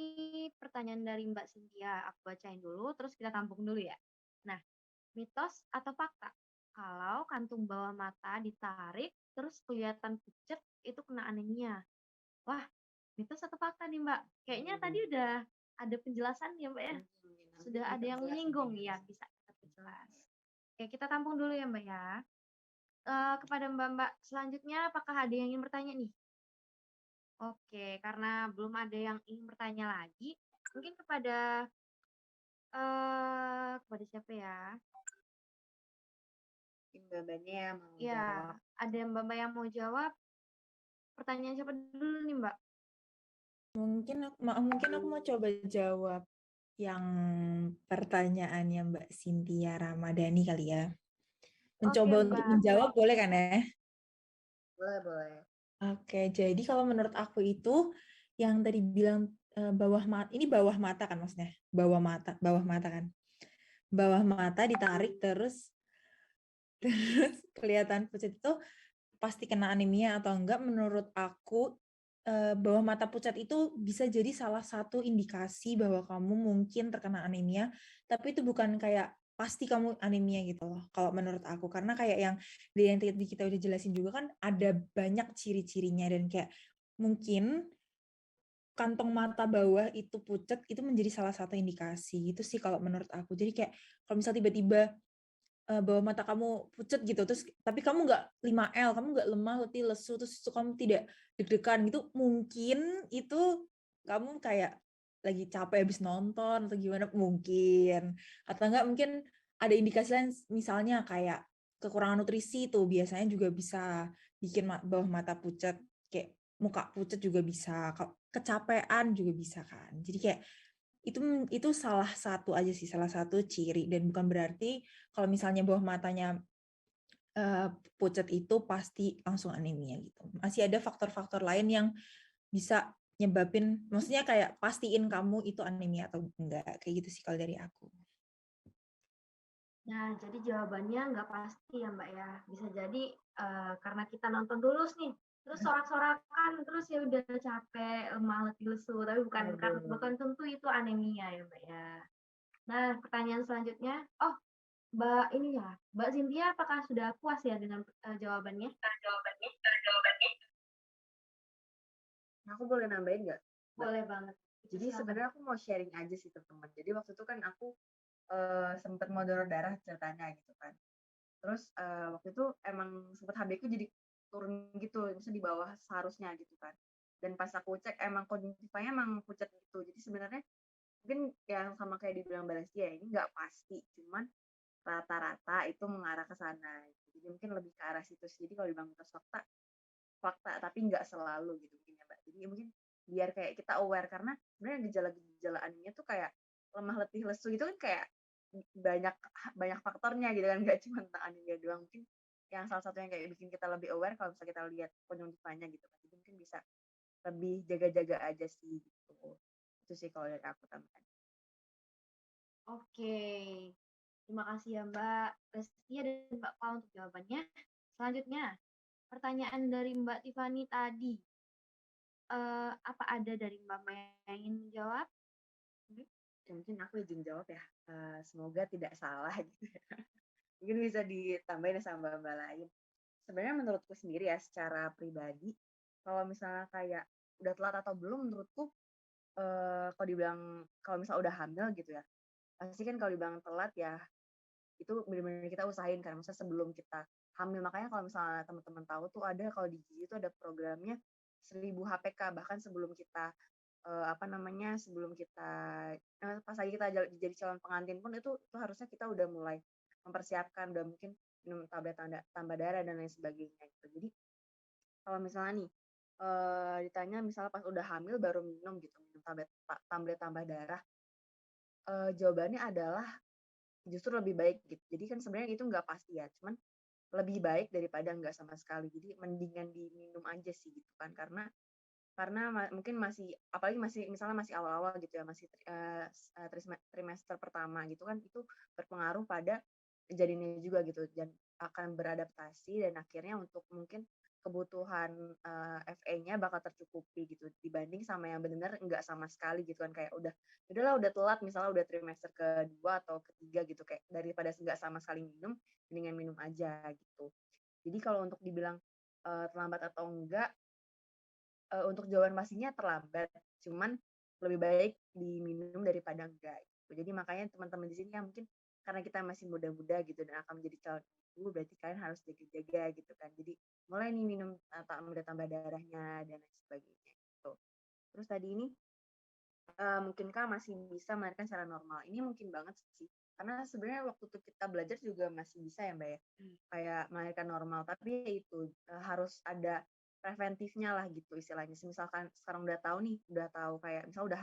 pertanyaan dari Mbak Cynthia. Aku bacain dulu, terus kita tampung dulu ya. Nah, mitos atau fakta? Kalau kantung bawah mata ditarik, terus kelihatan pucet, itu kena anemia. Wah, mitos atau fakta nih Mbak? Kayaknya tadi udah ada penjelasan ya Mbak ya? Sudah ada yang menyinggung ya, bisa kita perjelas. Oke, kita tampung dulu ya Mbak ya. Kepada Mbak-Mbak selanjutnya, apakah ada yang ingin bertanya nih? Oke, karena belum ada yang ingin bertanya lagi, mungkin kepada siapa ya? Mbak-mbaknya yang mau Ya, jawab. ada Mbak-mbak yang mau jawab. Pertanyaan siapa dulu nih Mbak? Mungkin aku mau coba jawab yang pertanyaannya Mbak Cynthia Ramadhani kali ya. Mencoba untuk menjawab boleh kan ya? Boleh, boleh. Oke, jadi kalau menurut aku itu yang tadi bilang bawah mata, ini bawah mata kan maksudnya? Bawah mata kan? Bawah mata ditarik terus kelihatan pucat itu pasti kena anemia atau enggak? Menurut aku bawah mata pucat itu bisa jadi salah satu indikasi bahwa kamu mungkin terkena anemia, tapi itu bukan kayak pasti kamu anemia gitu loh, kalau menurut aku. Karena kayak yang tadi kita udah jelasin juga kan ada banyak ciri-cirinya, dan kayak mungkin kantong mata bawah itu pucat itu menjadi salah satu indikasi. Itu sih kalau menurut aku. Jadi kayak kalau misalnya tiba-tiba bawah mata kamu pucat gitu, terus tapi kamu nggak 5L, kamu nggak lemah, letih, lesu, terus kamu tidak deg-degan gitu, mungkin itu kamu kayak lagi capek habis nonton atau gimana, mungkin. Atau enggak mungkin ada indikasi lain, misalnya kayak kekurangan nutrisi tuh biasanya juga bisa bikin bawah mata pucat, kayak muka pucat juga bisa, kecapean juga bisa kan. Jadi kayak itu salah satu aja sih, salah satu ciri, dan bukan berarti kalau misalnya bawah matanya pucat itu pasti langsung anemia gitu. Masih ada faktor-faktor lain yang bisa nyebabin, maksudnya kayak pastiin kamu itu anemia atau enggak, kayak gitu sih kalau dari aku. Nah, jadi jawabannya nggak pasti ya Mbak ya. Bisa jadi karena kita nonton dulu nih, terus sorak-sorakan, terus ya udah capek, lemah, letih, lesu, tapi bukan tentu itu anemia ya Mbak ya. Nah, pertanyaan selanjutnya, Mbak ini ya, Mbak Cynthia, apakah sudah puas ya dengan jawabannya? Aku boleh nambahin nggak? Boleh banget. Jadi Silakan. sebenarnya aku mau sharing aja sih teman-teman. Jadi waktu itu kan aku sempat mau donor darah ceritanya gitu kan. Terus waktu itu emang sempat HB ku jadi turun gitu, misalnya di bawah seharusnya gitu kan. Dan pas aku cek emang konjungtivanya emang pucat gitu. Jadi sebenarnya mungkin yang sama kayak dibilang Balestia ini nggak pasti, cuman rata-rata itu mengarah ke sana. Jadi mungkin lebih ke arah situ. Jadi kalau dibilang mitos fakta tapi nggak selalu gitu mungkin ya Mbak. Jadi mungkin biar kayak kita aware karena sebenarnya gejala-gejala anemia tuh kayak lemah letih lesu gitu kan kayak banyak banyak faktornya gitu kan, nggak cuma tentang anemia doang. Mungkin yang salah satu yang kayak bikin kita lebih aware kalau misalnya kita lihat konjungtivanya gitu kan. Jadi mungkin bisa lebih jaga-jaga aja sih gitu. Itu sih kalau dari aku tambahan. Oke, terima kasih ya Mbak Restia dan Mbak Pal untuk jawabannya. Selanjutnya, pertanyaan dari Mbak Tiffany tadi. Apa ada dari Mbak Maya yang ingin menjawab? Ya, mungkin aku izin jawab ya. Semoga tidak salah gitu ya. Mungkin bisa ditambahin sama mbak-mbak lain. Sebenarnya menurutku sendiri ya secara pribadi, kalau misalnya kayak udah telat atau belum, menurutku kalau dibilang kalau misalnya udah hamil gitu ya, pasti kan kalau dibilang telat ya itu benar-benar kita usahain kan, misalnya sebelum kita hamil. Makanya kalau misalnya teman-teman tahu tuh ada kalau di Gizi itu ada programnya 1000 HPK bahkan sebelum kita sebelum kita pas lagi kita jadi calon pengantin pun itu harusnya kita udah mulai mempersiapkan, udah mungkin minum tablet tambah darah dan lain sebagainya gitu. Jadi kalau misalnya nih ditanya misalnya pas udah hamil baru minum tablet tambah darah, jawabannya adalah justru lebih baik gitu. Jadi kan sebenarnya itu nggak pasti ya, cuman lebih baik daripada nggak sama sekali. Jadi mendingan diminum aja sih gitu kan, karena mungkin masih apalagi misalnya masih awal-awal gitu ya, masih trimester pertama gitu kan, itu berpengaruh pada janinnya juga gitu dan akan beradaptasi dan akhirnya untuk mungkin kebutuhan FA-nya bakal tercukupi gitu dibanding sama yang benar-benar nggak sama sekali gitu kan, kayak udah telat misalnya udah trimester kedua atau ketiga gitu, kayak daripada nggak sama sekali minum mendingan minum aja gitu. Jadi kalau untuk dibilang terlambat atau enggak, untuk jawaban pastinya terlambat, cuman lebih baik diminum daripada enggak gitu. Jadi makanya teman-teman di sini kan mungkin karena kita masih muda-muda gitu dan akan menjadi calon ibu, berarti kalian harus jaga-jaga gitu kan. Jadi mulai nih minum tambah darahnya dan lain sebagainya gitu. Terus tadi ini mungkinkah masih bisa melahirkan secara normal? Ini mungkin banget sih. Karena sebenarnya waktu itu kita belajar juga masih bisa ya Mbak ya, kayak melahirkan normal. Tapi ya itu harus ada preventifnya lah gitu istilahnya. Misalkan sekarang udah tahu kayak misal udah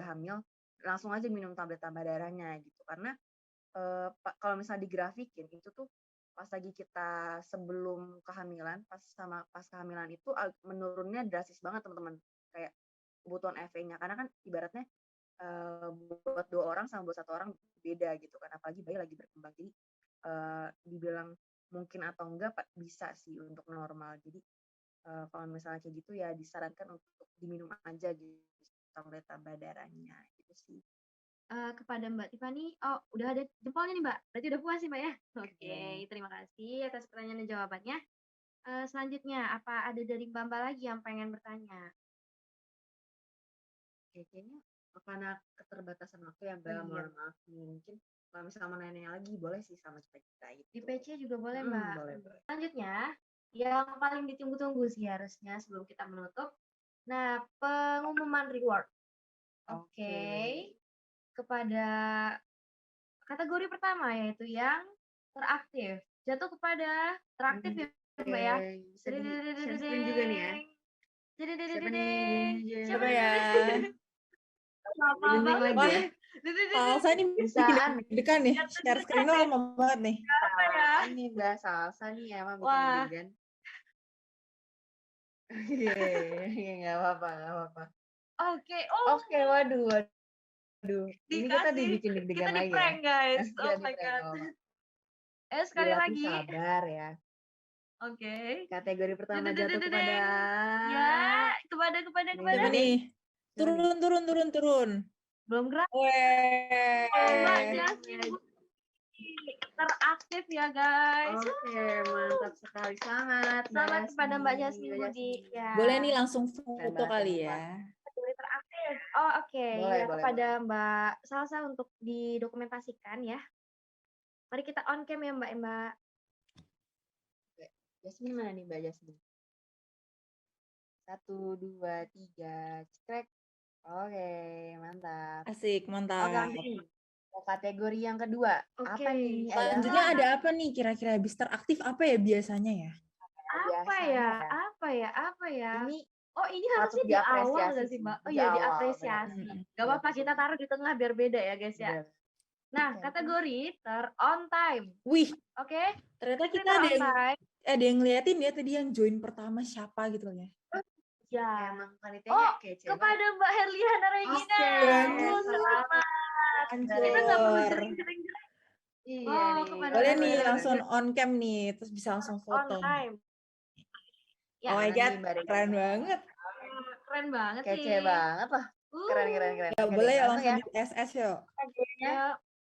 hamil, langsung aja minum tablet tambah darahnya gitu. Karena kalau misalnya digrafikin itu tuh pas lagi kita sebelum kehamilan, pas kehamilan itu menurunnya drastis banget teman-teman. Kayak kebutuhan FA-nya karena kan ibaratnya buat 2 orang sama buat 1 orang beda gitu kan, apalagi bayi lagi berkembang. Jadi dibilang mungkin atau enggak bisa sih untuk normal. Jadi kalau misalnya kayak gitu ya disarankan untuk diminum aja gitu tablet tambah darahnya gitu sih. Kepada Mbak Tiffany, udah ada jempolnya nih Mbak, berarti udah puas sih Mbak ya? Oke, terima kasih atas pertanyaan dan jawabannya. Selanjutnya, apa ada dari Mbak lagi yang pengen bertanya? Kayaknya karena keterbatasan waktu ya Mbak, mohon maaf nih. Mungkin kalau misalnya mau nanya lagi boleh sih sama kita gitu. Di PC juga boleh Mbak. Boleh. Selanjutnya, yang paling ditunggu-tunggu sih harusnya sebelum kita menutup. Nah, pengumuman reward. Oke. Kepada kategori pertama yaitu yang teraktif. Jatuh kepada teraktif ya Mbak ya. Share screen juga nih ya. Siapa nih? Siapa ya? Apa lagi ya? Salsa nih bikin deg-degan nih. Share screen-nya lama banget nih. Apa ya? Ini Mbak Salsa nih emang bikin Wah. deg-degan. Iya, nggak apa-apa. Oke, waduh. Ini kita dibikin deg-degan lagi ya. Kita di-prank guys. Oh my god. Sekali lagi. Sabar ya. Oke. Kategori pertama jatuh kepada kepada nih. Turun. Belum gerak. Mbak Jasmine teraktif ya guys. Oke, mantap sekali, selamat kepada Mbak Jasmine Budi. Ya. Boleh nih langsung foto kali ya. Kategori teraktif. Oh, oke. Boleh, Ya, boleh, kepada Mbak Salsa untuk didokumentasikan ya. Mari kita on cam ya, Mbak. Oke. Jasmine mana nih, Mbak Jasmine? 1, 2, 3, cekrek. Oke, mantap. Asik, Oke, mantap. lanjut nih. Ke kategori yang kedua. Apa Oke. nih? Selanjutnya ada apa nih kira-kira habis teraktif apa ya biasanya ya? Apa ya? Apa ya? Apa ya? Ini Oh, ini patut harusnya di awal diapresiasi nggak sih, sih. Mbak? Oh Di iya, awal, diapresiasi. Gak apa-apa, kita taruh di tengah biar beda ya, guys ya. Bener. Nah, kategori on time. Wih, Oke? ternyata kita Ter ada on yang time. ngeliatin ya tadi yang join pertama siapa gitu ya. Ya. Emang panitianya kece kepada Mbak Herliana Regina. Oke. Selamat. Anjir. Kita nggak perlu jering-jering. Iya nih. kepada Boleh Mbak nih Herliana langsung Regina. on cam nih, terus bisa langsung On foto. time. Ya. Oh my Mana god, nih, Mbak Regina? keren banget. Keren banget sih. Kece banget loh. Keren. Ya Oke, boleh deh, ya langsung langsung di SS yuk. Ya.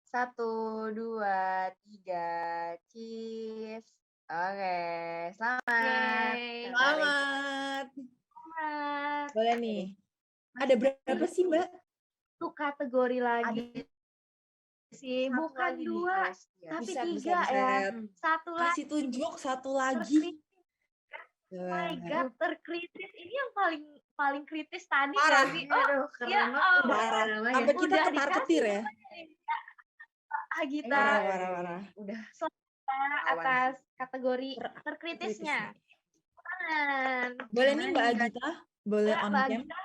1, 2, 3, cheese. Oke, selamat. Selamat. Selamat. Boleh nih. Ada berapa sih, Mbak? Satu kategori lagi sih, Satu bukan lagi nih, 2, guys. Ya. tapi Buset, 3 buset, ya. buset. Satu lagi. Kasih tunjuk satu lagi. Oh my god, terkritis ini yang paling kritis tadi Parah. nggak sih? Aduh, keren ya banget. Parah. Namanya. Sampai kita Udah ketar-ketir ya. Agita Parah. Udah atas kategori terkritisnya. Boleh nih Mbak Agita, boleh Ya, on Mbak cam. Agita.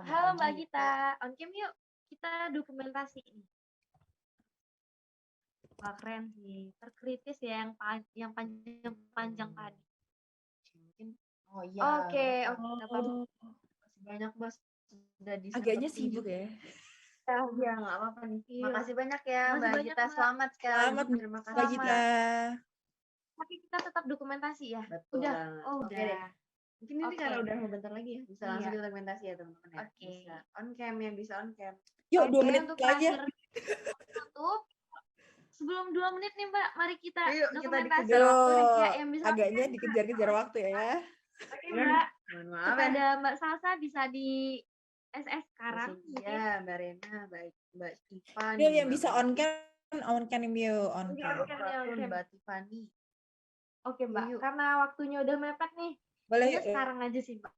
Halo, Mbak Agita, on cam yuk. Kita dokumentasi ini. Wah, keren sih. Terkritis ya yang panjang tadi. Mungkin iya. Oke, nggak apa-apa. Masih banyak, Bos. Sudah Agaknya sibuk ya. Iya, nggak apa-apa nih. Iya. Makasih banyak ya, Makasih Mbak banyak, Gita. Mbak. Selamat sekali. Selamat Terima kasih. Mbak Gita. Tapi kita tetap dokumentasi ya. Betul Udah. banget. Oh, Oke udah. deh. Mungkin ini Oke. karena udah mau bentar lagi ya. Bisa langsung Iya. dokumentasi ya, teman-teman ya. Oke. Bisa on cam yang bisa on cam. Yuk, 2 Oke, menit untuk lagi ya. terakhir tutup. Sebelum 2 menit nih, Mbak, mari kita Yuk, kita dokumentasi dikejar waktu nih. ya, yang bisa Agaknya dikejar-kejar waktu ya. Oke, Mbak. Mohon maaf ya. Kepada Mbak Salsa bisa di SS sekarang. Iya, Mbak Rena, Mbak Tiffany. Yuk, yang bisa on cam yuk, on cam. Mbak Tiffany. Oke, Mbak. Yuk. Karena waktunya udah mepet nih. Boleh Kita yuk. sekarang aja sih, Mbak.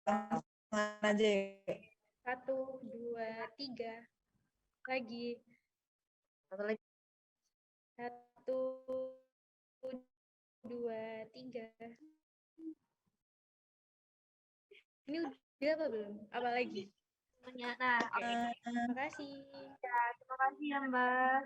Langsung aja yuk. 1, 2, 3. Lagi. Satu lagi. 1, 2, 3. Ini udah apa belum? Apa lagi? Nah, Oke. Terima kasih. ya, terima kasih ya, Mbak.